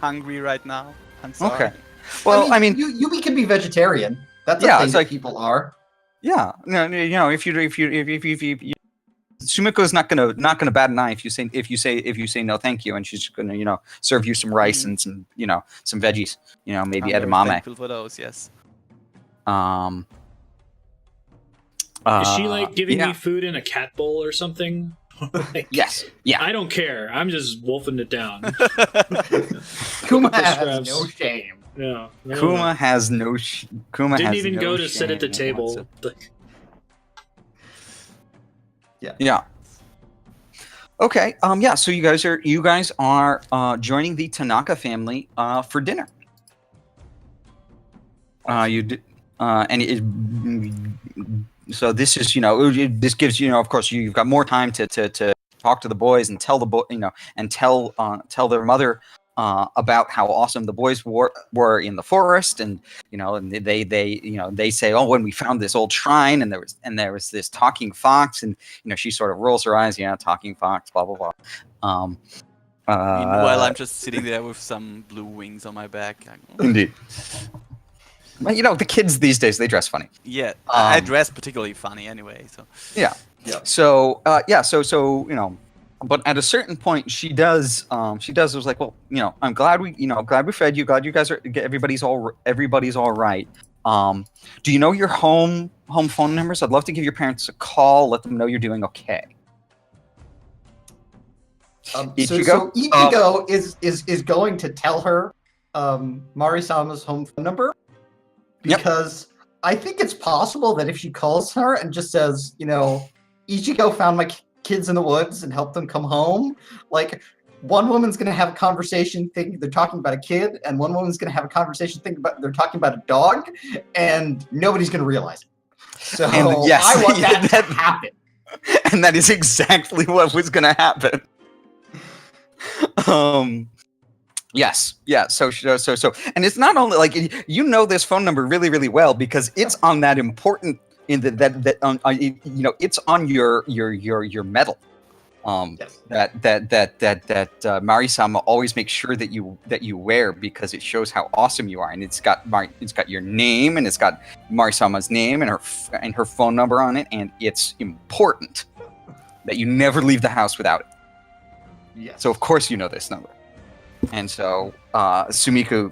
hungry right now. I'm sorry. Okay. Well, I mean, you can be vegetarian. That's a thing that people are. Yeah. No, if you Sumiko's not gonna bat an eye if you say no, thank you, and she's gonna serve you some rice and some some veggies, maybe I'm edamame. very thankful for those, yes. Is she like giving me food in a cat bowl or something? Yes. Yeah. I don't care. I'm just wolfing it down. Kuma has no shame. No. Kuma has no. Kuma didn't has even no go to sit at the table. Yeah. Okay. Yeah. So you guys are joining the Tanaka family for dinner. You d- and it, so this is this gives of course you've got more time to talk to the boys and tell the and tell their mother about how awesome the boys were in the forest, and and they say, oh, when we found this old shrine and there was this talking fox, and she sort of rolls her eyes, yeah, talking fox, blah blah blah. Meanwhile, I'm just sitting there with some blue wings on my back. Indeed. Well, the kids these days, they dress funny. Yeah, I dress particularly funny anyway. So Yeah. Yeah. So but at a certain point, she was like, well, I'm glad we fed you. Glad you guys everybody's all right. Do you know your home phone numbers? I'd love to give your parents a call, let them know you're doing okay. So Ichigo is going to tell her Marisama's home phone number, because I think it's possible that if she calls her and just says, Ichigo found my kids in the woods and helped them come home, like, one woman's going to have a conversation thinking they're talking about a kid, and one woman's going to have a conversation thinking they're talking about a dog, and nobody's going to realize it. So yes, I want that to happen. And that is exactly what was going to happen. Yes, yeah. So, and it's not only like this phone number really, really well because it's on that important it's on your medal. Yes. That Marisama always makes sure that you wear, because it shows how awesome you are, and it's got your name, and it's got Marisama's name and her phone number on it, and it's important that you never leave the house without it. Yes. So of course you know this number. And so Sumiko,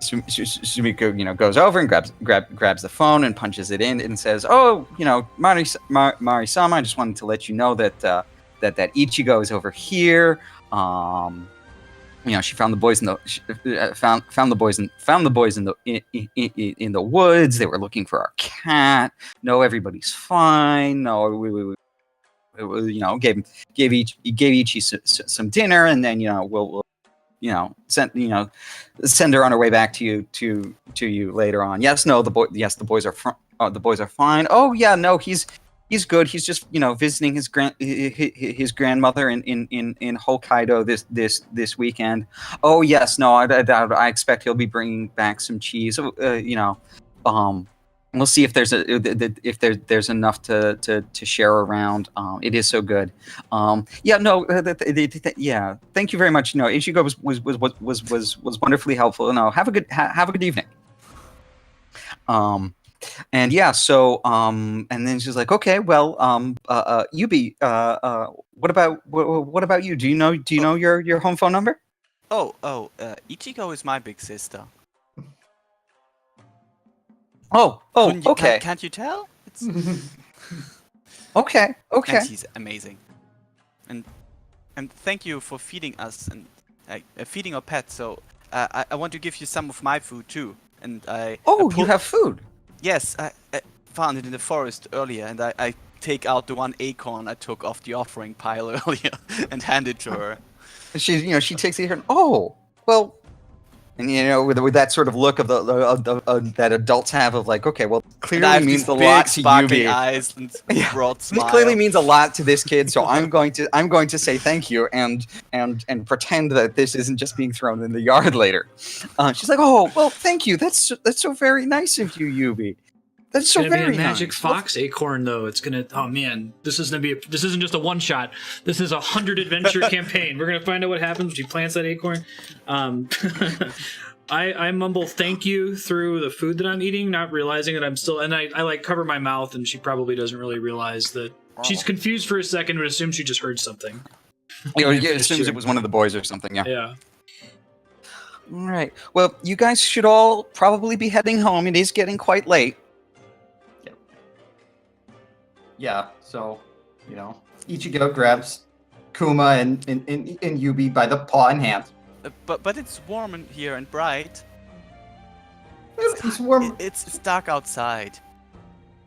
Sumiko, goes over and grabs the phone and punches it in and says, "Oh, Marisama, I just wanted to let you know that Ichigo is over here. She found the boys in the woods. They were looking for our cat. No, everybody's fine. No, we gave Ichi some dinner, and then we'll send her on her way back to you later on. The boys are fine. Oh yeah, no, he's good. He's just visiting his grandmother in Hokkaido this weekend. Oh yes, no, I expect he'll be bringing back some cheese. We'll see if there's enough to share around. It is so good. Thank you very much. Ichigo was wonderfully helpful. No, have a good evening. And then she's like, okay, well, Yubi, what about you? Do you know your home phone number? Ichigo is my big sister. Okay. Can't you tell? Okay. And she's amazing. And thank you for feeding us and feeding our pets. So I want to give you some of my food too. And you have food? Yes, I found it in the forest earlier, and I take out the one acorn I took off the offering pile earlier and hand it to her. She takes it here. And, oh, well. And with that sort of look of that adults have of like, okay, well, clearly means a lot to Yubi. Eyes and broad smile. This clearly means a lot to this kid, so I'm going to say thank you and pretend that this isn't just being thrown in the yard later. She's like, oh, well, thank you. That's so very nice of you, Yubi. That's so very nice. It's gonna be a magic fox acorn, though. It's gonna. Oh man, this isn't just a one shot. This is a 100 adventure campaign. We're gonna find out what happens when she plants that acorn. I mumble thank you through the food that I'm eating, not realizing that I'm still. And I like cover my mouth, and she probably doesn't really realize that. She's confused for a second, but assumes she just heard something. Assumes it was one of the boys or something. Yeah. Yeah. All right. Well, you guys should all probably be heading home. It is getting quite late. Yeah, so, Ichigo grabs Kuma and Yubi by the paw in hand. But it's warm in here and bright. It's warm. It's dark outside.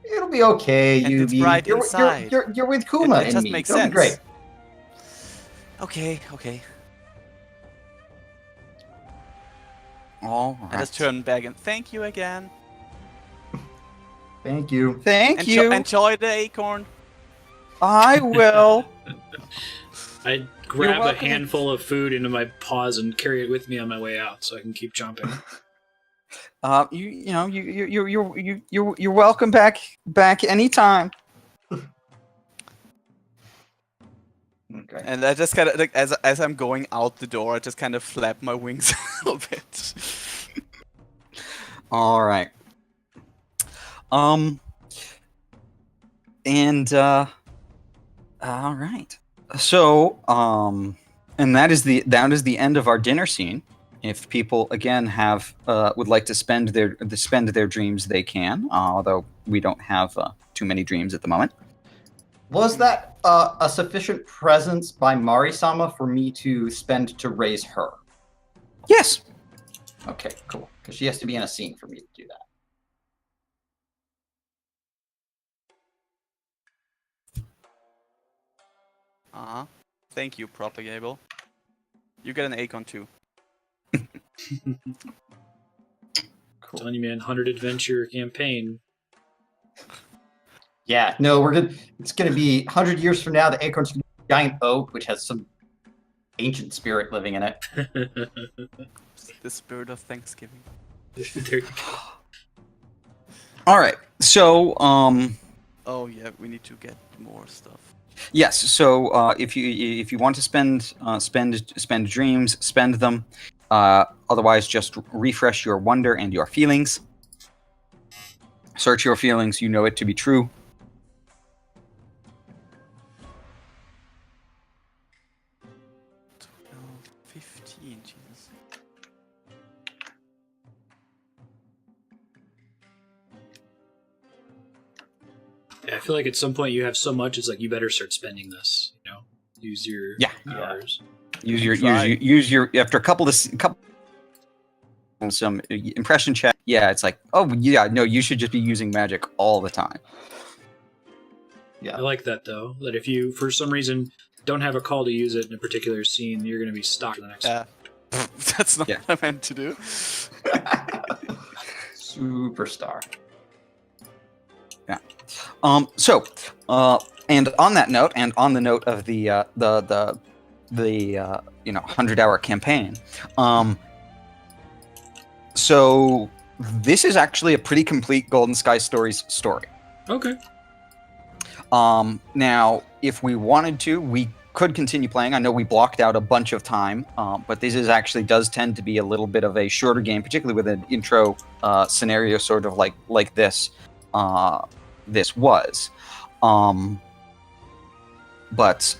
It'll be okay, and Yubi. It's bright inside. You're with Kuma it and just me. makes It'll sense. be great. Okay. All right. I just turn back and thank you again. Thank you. Thank you. Enjoy the acorn. I will. I grab a welcome. handful of food into my paws and carry it with me on my way out, so I can keep chomping. You're welcome back anytime. Okay. And I just kind of like as I'm going out the door, I just kind of flap my wings a little bit. All right. And all right. So, and that is the end of our dinner scene. If people again would like to spend their dreams, they can. Although we don't have too many dreams at the moment. Was that a sufficient presence by Mari-sama for me to spend to raise her? Yes. Okay, cool. Because she has to be in a scene for me to do that. Thank you, Propagable. You get an acorn too. Cool. Telling you, man, 100 adventure campaign. Yeah, no, we're good. It's going to be 100 years from now. The acorn's going to be a giant oak, which has some ancient spirit living in it. The spirit of Thanksgiving. There you go. All right. So, Oh yeah, we need to get more stuff. yes. So, if you want to spend dreams, spend them. Otherwise, just refresh your wonder and your feelings. Search your feelings. You know it to be true. 15, Jesus. Yeah, I feel like at some point you have so much, it's like you better start spending this. You know, use your hours. Use your after a couple some impression check. Yeah, it's like, oh yeah, no, you should just be using magic all the time. Yeah. I like that though. That if you, for some reason, don't have a call to use it in a particular scene, you're going to be stuck for the next. That's not what I meant to do. Superstar. Yeah. So, and on that note, and on the note of the 100-hour campaign, so this is actually a pretty complete Golden Sky Stories story. Okay. Now, if we wanted to, we could continue playing. I know we blocked out a bunch of time, but this does tend to be a little bit of a shorter game, particularly with an intro scenario, sort of like this. This was, but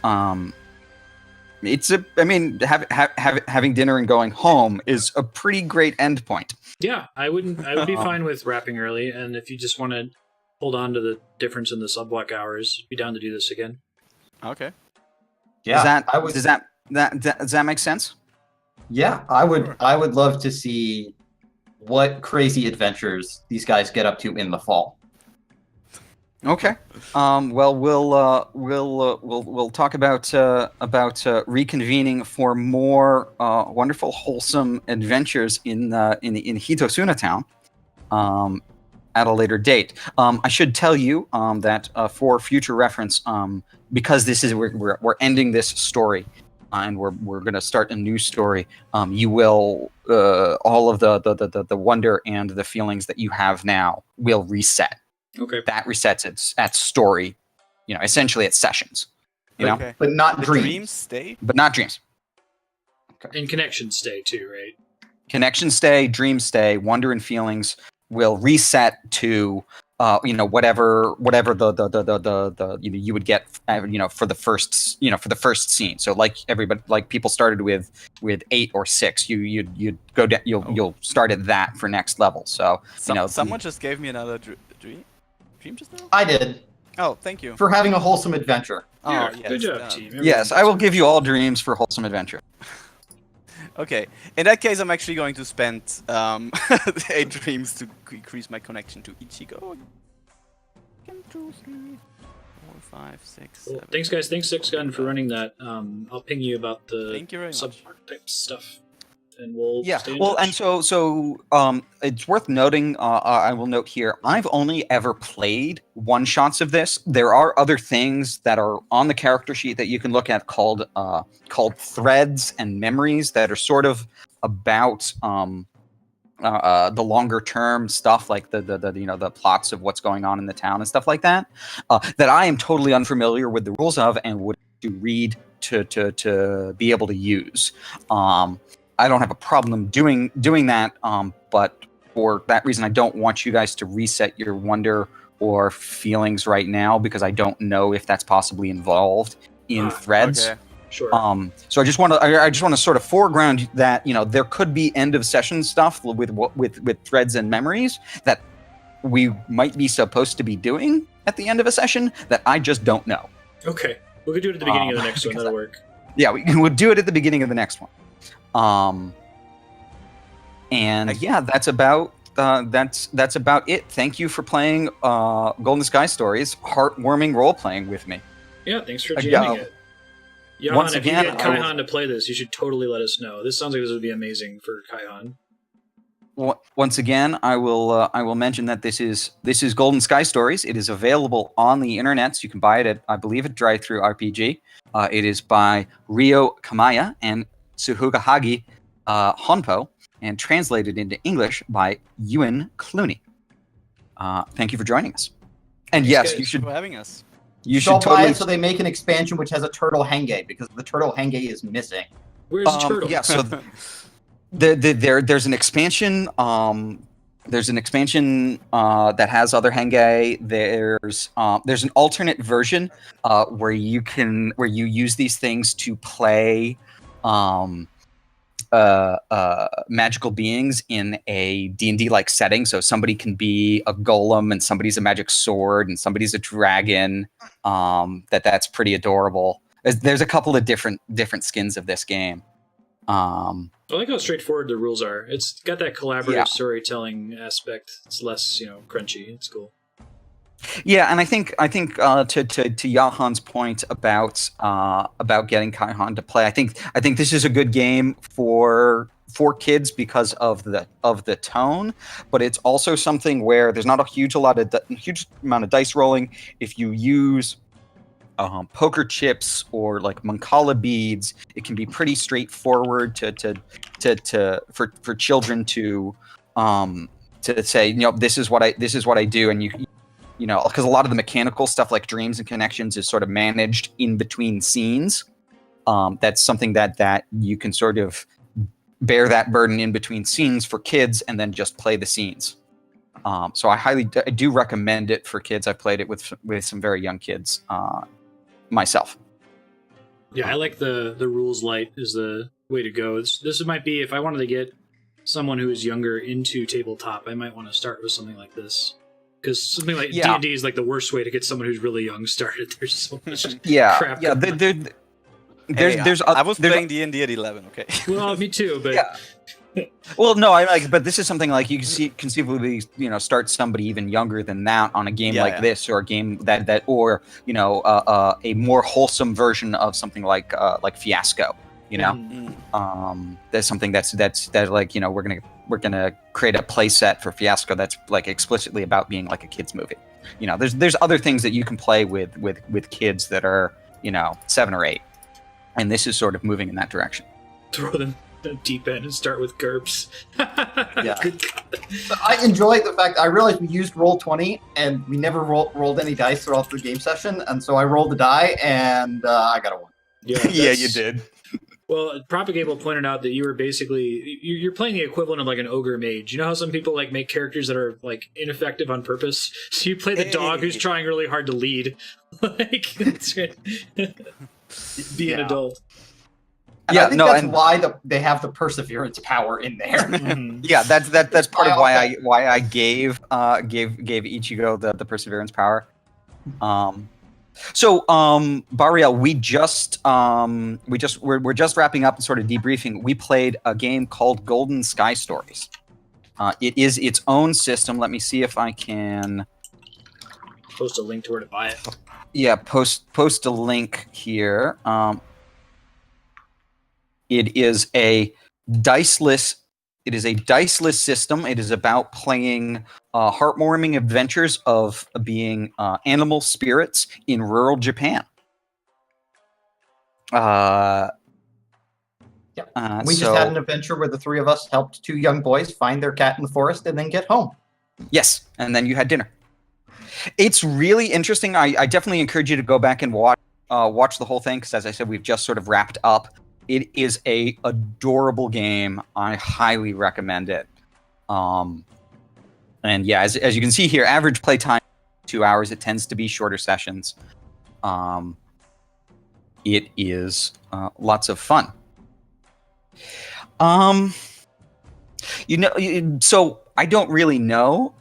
it's having dinner and going home is a pretty great endpoint. Yeah, I would be fine with wrapping early, and if you just want to hold on to the difference in the subblock hours, be down to do this again. Okay. Yeah. Does that make sense? Yeah, I would love to see what crazy adventures these guys get up to in the fall. Okay. Well, we'll talk about reconvening for more wonderful, wholesome adventures in Hitosuna Town at a later date. I should tell you that for future reference, because we're ending this story and we're going to start a new story. You will all of the wonder and the feelings that you have now will reset. Okay. That resets it at story, essentially at sessions, Okay. But not The dreams. dreams stay. but not dreams. And connections stay too, right? Connections stay, dreams stay, wonder and feelings will reset to, whatever the you would get, for the first scene. So like people started with 8 or 6, you'd go down, you'll start at that for next level. So Someone just gave me another dream just now? I did, Oh, thank you. for having a wholesome adventure. Yeah, Oh, yes. good job, team. yes, I will give you all dreams for wholesome adventure. Okay. In that case, I'm actually going to spend 8 dreams to increase my connection to Ichigo. 1, 2, 3, 4, 5, 6, Cool. 7. Thanks, guys. Thanks, Six Gun, for running that. I'll ping you about the Thank you very much. sub-archetype stuff, and we'll stay in Well, touch. and so it's worth noting. I will note here. I've only ever played one shots of this. There are other things that are on the character sheet that you can look at called threads and memories that are sort of about the longer term stuff, like the plots of what's going on in the town and stuff like that. That I am totally unfamiliar with the rules of and would to read to be able to use. I don't have a problem doing that, but for that reason, I don't want you guys to reset your wonder or feelings right now because I don't know if that's possibly involved in threads. Okay. Sure. So I just want to sort of foreground that there could be end of session stuff with threads and memories that we might be supposed to be doing at the end of a session that I just don't know. Okay. We could do it at the beginning of the next one. That'll work. Yeah, we'll do it at the beginning of the next one. And yeah, that's about it. Thank you for playing Golden Sky Stories, heartwarming role playing with me. Yeah, thanks for jamming it. Johan, Once if again, you get Kaihan to play this, you should totally let us know. This sounds like this would be amazing for Kaihan. Once again, I will mention that this is Golden Sky Stories. It is available on the internet. So you can buy it at, I believe, at Drive-Thru RPG. It is by Ryo Kamaya and Tsuhugahagi Honpo, and translated into English by Ewan Clooney. Thank you for joining us. And Thanks, yes, guys, you should for having us. You Don't should buy totally. it so they make an expansion which has a turtle henge because the turtle henge is missing. Where's the turtle? Yeah, so there's an expansion. There's an expansion that has other henge. There's an alternate version where you use these things to play magical beings in a D&D like setting. So somebody can be a golem and somebody's a magic sword and somebody's a dragon. That's pretty adorable. There's a couple of different skins of this game. I like how straightforward the rules are. It's got that collaborative storytelling aspect. It's less, crunchy. It's cool. Yeah, and I think to Johan's point about getting Kaihan to play, I think this is a good game for kids because of the tone, but it's also something where there's not a huge amount of dice rolling. If you use poker chips or like Mancala beads, it can be pretty straightforward for children to say, this is what I do, and because a lot of the mechanical stuff like dreams and connections is sort of managed in between scenes. That's something that you can sort of bear that burden in between scenes for kids and then just play the scenes. So I do recommend it for kids. I've played it with some very young kids myself. Yeah, I like the rules light is the way to go. This might be, if I wanted to get someone who is younger into tabletop, I might want to start with something like this. Because something like D&D is like the worst way to get someone who's really young started. There's so much crap. Yeah. I was playing D&D at 11. Okay. Well, me too. But yeah. Well, no, but this is something like you can conceivably start somebody even younger than that on a game like this, or a game that or a more wholesome version of something like Fiasco. There's something that's like we're gonna create a play set for Fiasco that's like explicitly about being like a kids movie. There's other things that you can play with kids that are 7 or 8, and this is sort of moving in that direction. Throw them the deep end and start with GURPS. Yeah. I enjoy the fact I realized we used Roll20 and we never rolled any dice throughout the game session, and so I rolled the die and I got a 1. Yeah, Yeah, you did. Well, Propagable pointed out that you were basically you're playing the equivalent of like an ogre mage. You know how some people like make characters that are like ineffective on purpose? So you play the dog who's trying really hard to lead. Like be an adult. And I think that's why they have the perseverance power in there. Yeah, that's part of why I gave Ichigo the perseverance power. So, Bariel, we're just wrapping up and sort of debriefing. We played a game called Golden Sky Stories. It is its own system. Let me see if I can Post a link to where to buy it. Yeah, post a link here. It is a diceless. It is a diceless system. It is about playing heartwarming adventures of being animal spirits in rural Japan. We just had an adventure where the three of us helped two young boys find their cat in the forest and then get home. Yes, and then you had dinner. It's really interesting. I definitely encourage you to go back and watch the whole thing because, as I said, we've just sort of wrapped up. It is a adorable game. I highly recommend it. And yeah, as you can see here, average play time 2 hours. It tends to be shorter sessions. It is lots of fun. So I don't really know.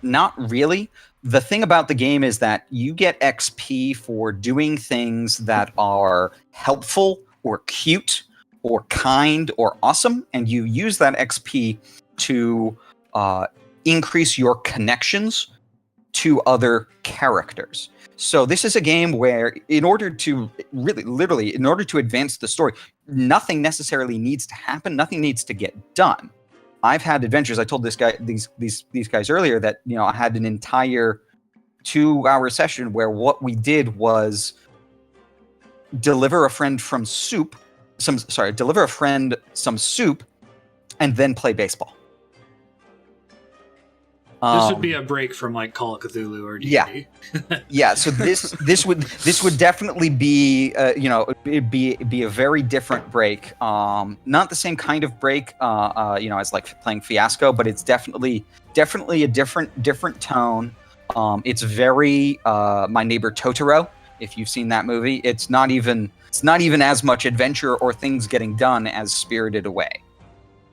Not really. The thing about the game is that you get XP for doing things that are helpful or cute or kind or awesome, and you use that XP to increase your connections to other characters. So this is a game where in order to advance the story, nothing necessarily needs to happen, nothing needs to get done. I've had adventures. I told these guys earlier that I had an entire 2-hour session where what we did was deliver a friend some soup, and then play baseball. This would be a break from like Call of Cthulhu or D&D. Yeah. So this would definitely be it'd be a very different break. Not the same kind of break as like playing Fiasco, but it's definitely a different tone. It's very My Neighbor Totoro. If you've seen that movie, it's not even as much adventure or things getting done as Spirited Away.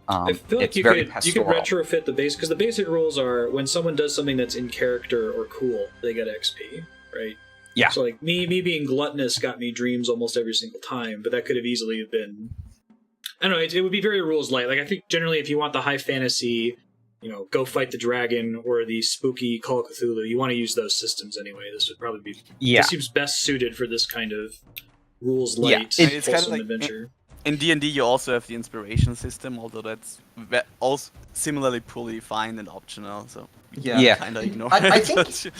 I feel like you could retrofit the base, because the basic rules are when someone does something that's in character or cool, they get XP, right? Yeah. So like me being gluttonous got me dreams almost every single time, but that could have easily have been, I don't know, it would be very rules light. Like I think generally if you want the high fantasy, go fight the dragon or the spooky Call of Cthulhu, you want to use those systems anyway. This would probably be, this seems best suited for this kind of rules light, it's kind of like adventure. In D&D, you also have the inspiration system, although that's also similarly poorly defined and optional. So kind of ignore it.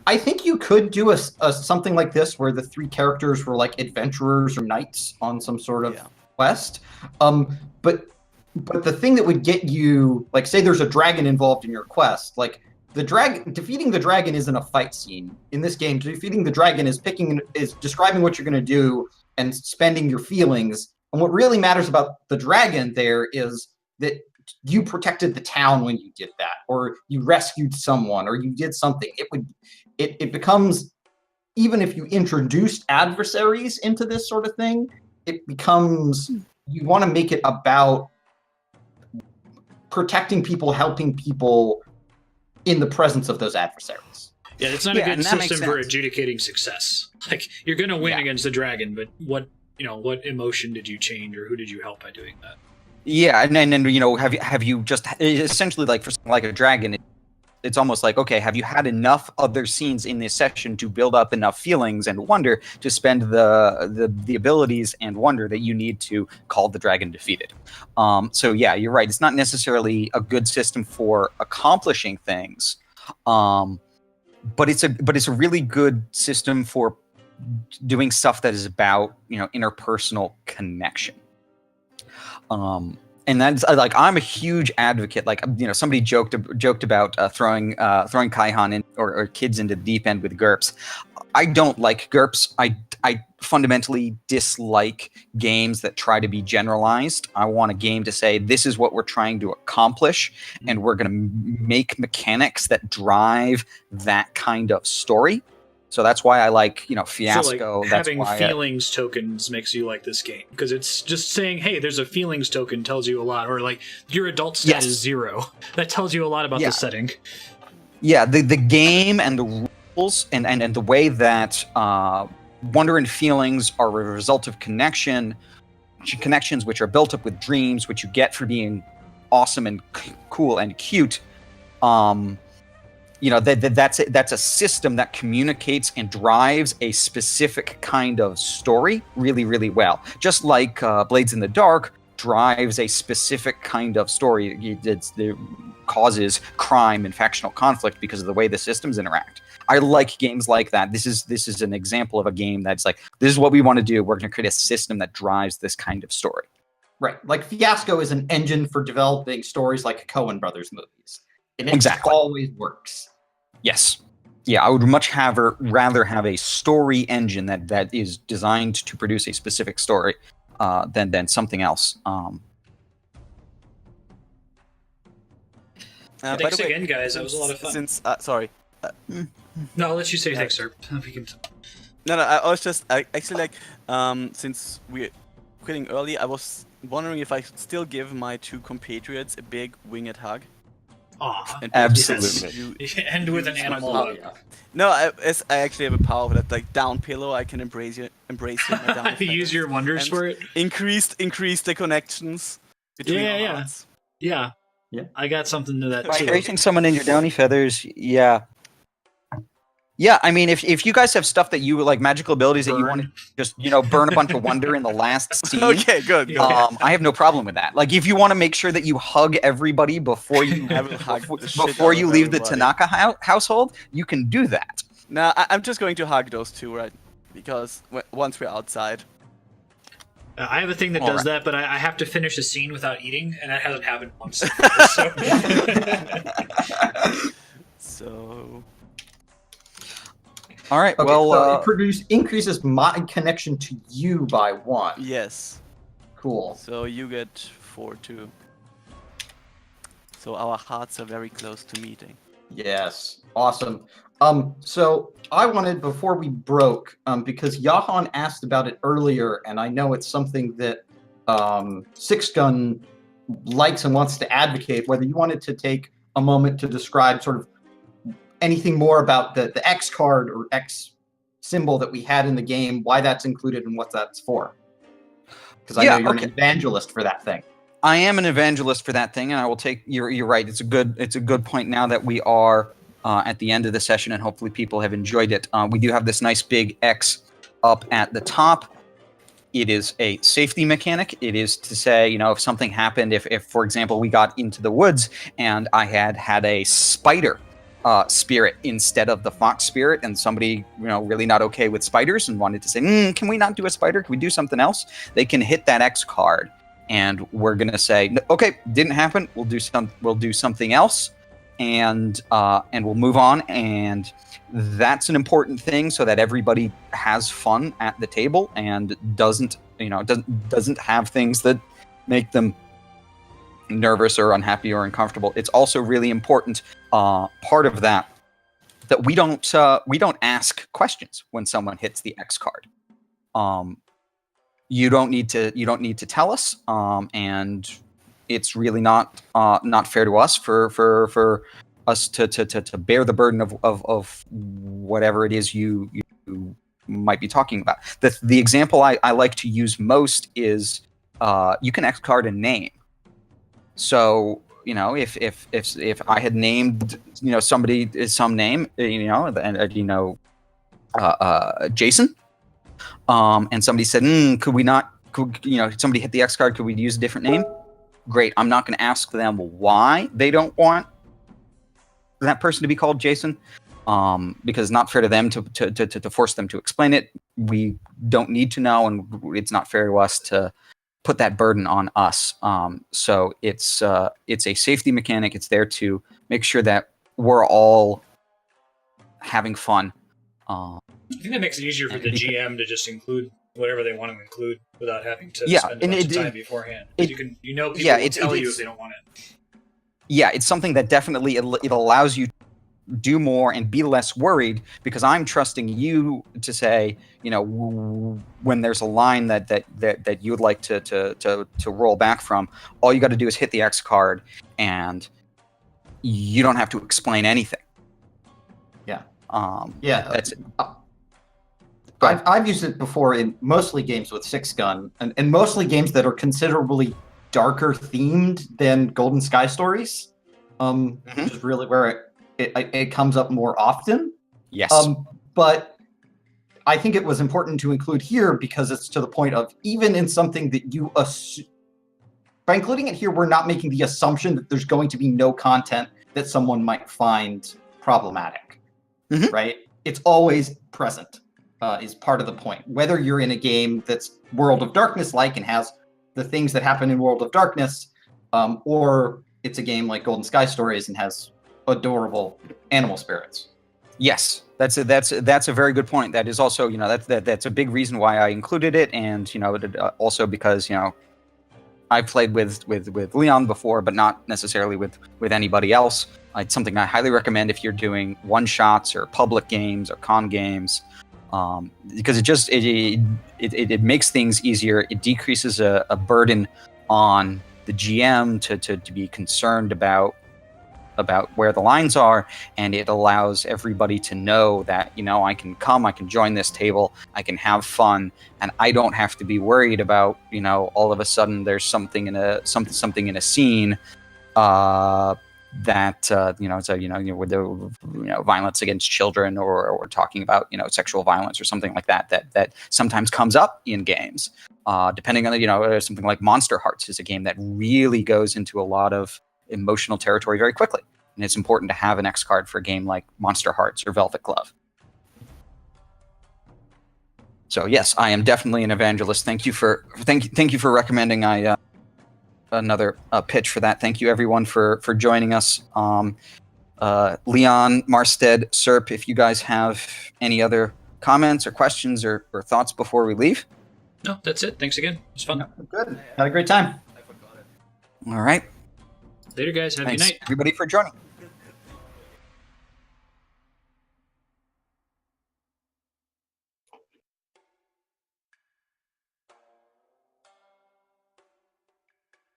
I think you could do a something like this where the three characters were like adventurers or knights on some sort of quest. But the thing that would get you, like, say there's a dragon involved in your quest, like defeating the dragon isn't a fight scene. In this game, defeating the dragon is describing what you're going to do and spending your feelings. And what really matters about the dragon there is that you protected the town when you did that, or you rescued someone, or you did something. It becomes, even if you introduced adversaries into this sort of thing, it becomes, you want to make it about protecting people, helping people in the presence of those adversaries. Yeah, it's not a good system for adjudicating success. Like, you're going to win against the dragon, but what emotion did you change, or who did you help by doing that? Yeah, and then have you just essentially, like, for something like a dragon, it's almost like, okay, have you had enough other scenes in this session to build up enough feelings and wonder to spend the abilities and wonder that you need to call the dragon defeated? So yeah, you're right. It's not necessarily a good system for accomplishing things, but it's a really good system for doing stuff that is about interpersonal connection. And that's like, I'm a huge advocate. Like, somebody joked about throwing Kaihan in or kids into the deep end with GURPS. I don't like GURPS. I fundamentally dislike games that try to be generalized. I want a game to say, this is what we're trying to accomplish, and we're going to make mechanics that drive that kind of story. So that's why I like, Fiasco. So like having feelings tokens makes you like this game, because it's just saying, hey, there's a feelings token tells you a lot, or like your adult stat is 0. That tells you a lot about the setting. Yeah, the game and the rules and the way that wonder and feelings are a result of connections which are built up with dreams, which you get for being awesome and cool and cute. that's a system that communicates and drives a specific kind of story really, really well. Just like Blades in the Dark drives a specific kind of story. It causes crime and factional conflict because of the way the systems interact. I like games like that. This is an example of a game that's like, this is what we want to do. We're going to create a system that drives this kind of story. Right. Like Fiasco is an engine for developing stories like Coen Brothers movies. And it Exactly. always works. Yes. Yeah, I would much rather have a story engine that is designed to produce a specific story than something else. Thanks again, guys. That was a lot of fun. Sorry. No, I'll let you say thanks, sir. No, I was just actually since we're quitting early, I was wondering if I should still give my two compatriots a big winged hug. Aw, absolutely. Yes. End with an animal hug. No, I actually have a power for that, like down pillow. I can embrace you. If you use your wonders for it. Increase the connections between our hearts. Yeah. I got something to that too. Embracing someone in your downy feathers, yeah. Yeah, I mean, if you guys have stuff that you like, magical abilities that you want to just, burn a bunch of wonder in the last scene. Okay, good. I have no problem with that. Like, if you want to make sure that you hug everybody before you before you leave the Tanaka household, you can do that. No, I'm just going to hug those two, right? Because once we're outside. I have a thing that does that, but I have to finish a scene without eating, and that hasn't happened once. So. All right. Okay, well, it increases my connection to you by 1. Yes. Cool. So you get 4 too. So our hearts are very close to meeting. Yes. Awesome. So I wanted, before we broke, because Yahan asked about it earlier, and I know it's something that Six Gun likes and wants to advocate, whether you wanted to take a moment to describe sort of anything more about the X card or X symbol that we had in the game, why that's included and what that's for. Because I know you're an evangelist for that thing. I am an evangelist for that thing, and I will take. You're right. It's a good point now that we are at the end of the session, and hopefully people have enjoyed it. We do have this nice big X up at the top. It is a safety mechanic. It is to say, if something happened, if for example we got into the woods and I had a spider spirit instead of the fox spirit, and somebody really not okay with spiders and wanted to say, can we not do a spider? Can we do something else? They can hit that X card, and we're gonna say, okay, didn't happen. We'll do something else, and we'll move on. And that's an important thing, so that everybody has fun at the table and doesn't have things that make them nervous or unhappy or uncomfortable. It's also really important, part of that we don't ask questions when someone hits the X card. You don't need to tell us, and it's really not fair to us for us to bear the burden of whatever it is you might be talking about. The example I like to use most is you can X card a name. So if I had named somebody some name, Jason, and somebody said, somebody hit the X card, could we use a different name? Great. I'm not going to ask them why they don't want that person to be called Jason, because it's not fair to them to force them to explain it. We don't need to know, and it's not fair to us to put that burden on us. So it's a safety mechanic. It's there to make sure that we're all having fun. I think that makes it easier for the GM to just include whatever they want to include without having to spend a bunch of time beforehand. People will tell you if they don't want it. Yeah, it's something that definitely it allows you to do more and be less worried, because I'm trusting you to say, when there's a line that you would like to roll back from, all you got to do is hit the X card, and you don't have to explain anything. Yeah. That's it. I've used it before in mostly games with Six Gun, and mostly games that are considerably darker themed than Golden Sky Stories, which is really where it comes up more often. Yes. But I think it was important to include here because it's to the point of even in something that you by including it here, we're not making the assumption that there's going to be no content that someone might find problematic, right? It's always present, is part of the point. Whether you're in a game that's World of Darkness-like and has the things that happen in World of Darkness, or it's a game like Golden Sky Stories and has adorable animal spirits. Yes, that's a very good point. That is also, that's a big reason why I included it, and also because I've played with Leon before, but not necessarily with anybody else. It's something I highly recommend if you're doing one shots or public games or con games, because it makes things easier. It decreases a burden on the GM to be concerned about where the lines are, and it allows everybody to know that I can join this table, I can have fun, and I don't have to be worried about all of a sudden there's something in a scene that with the violence against children or talking about sexual violence or something like that sometimes comes up in games, depending on something like Monster Hearts is a game that really goes into a lot of emotional territory very quickly, and it's important to have an X card for a game like Monster Hearts or Velvet Glove. So yes, I am definitely an evangelist. Thank you for recommending another pitch for that. Thank you everyone for joining us. Leon, Marstead, Serp, if you guys have any other comments or questions or thoughts before we leave. No, that's it. Thanks again. It was fun. Good. Had a great time. I forgot it. All right. Later, guys. Have a good Thanks night. everybody for joining.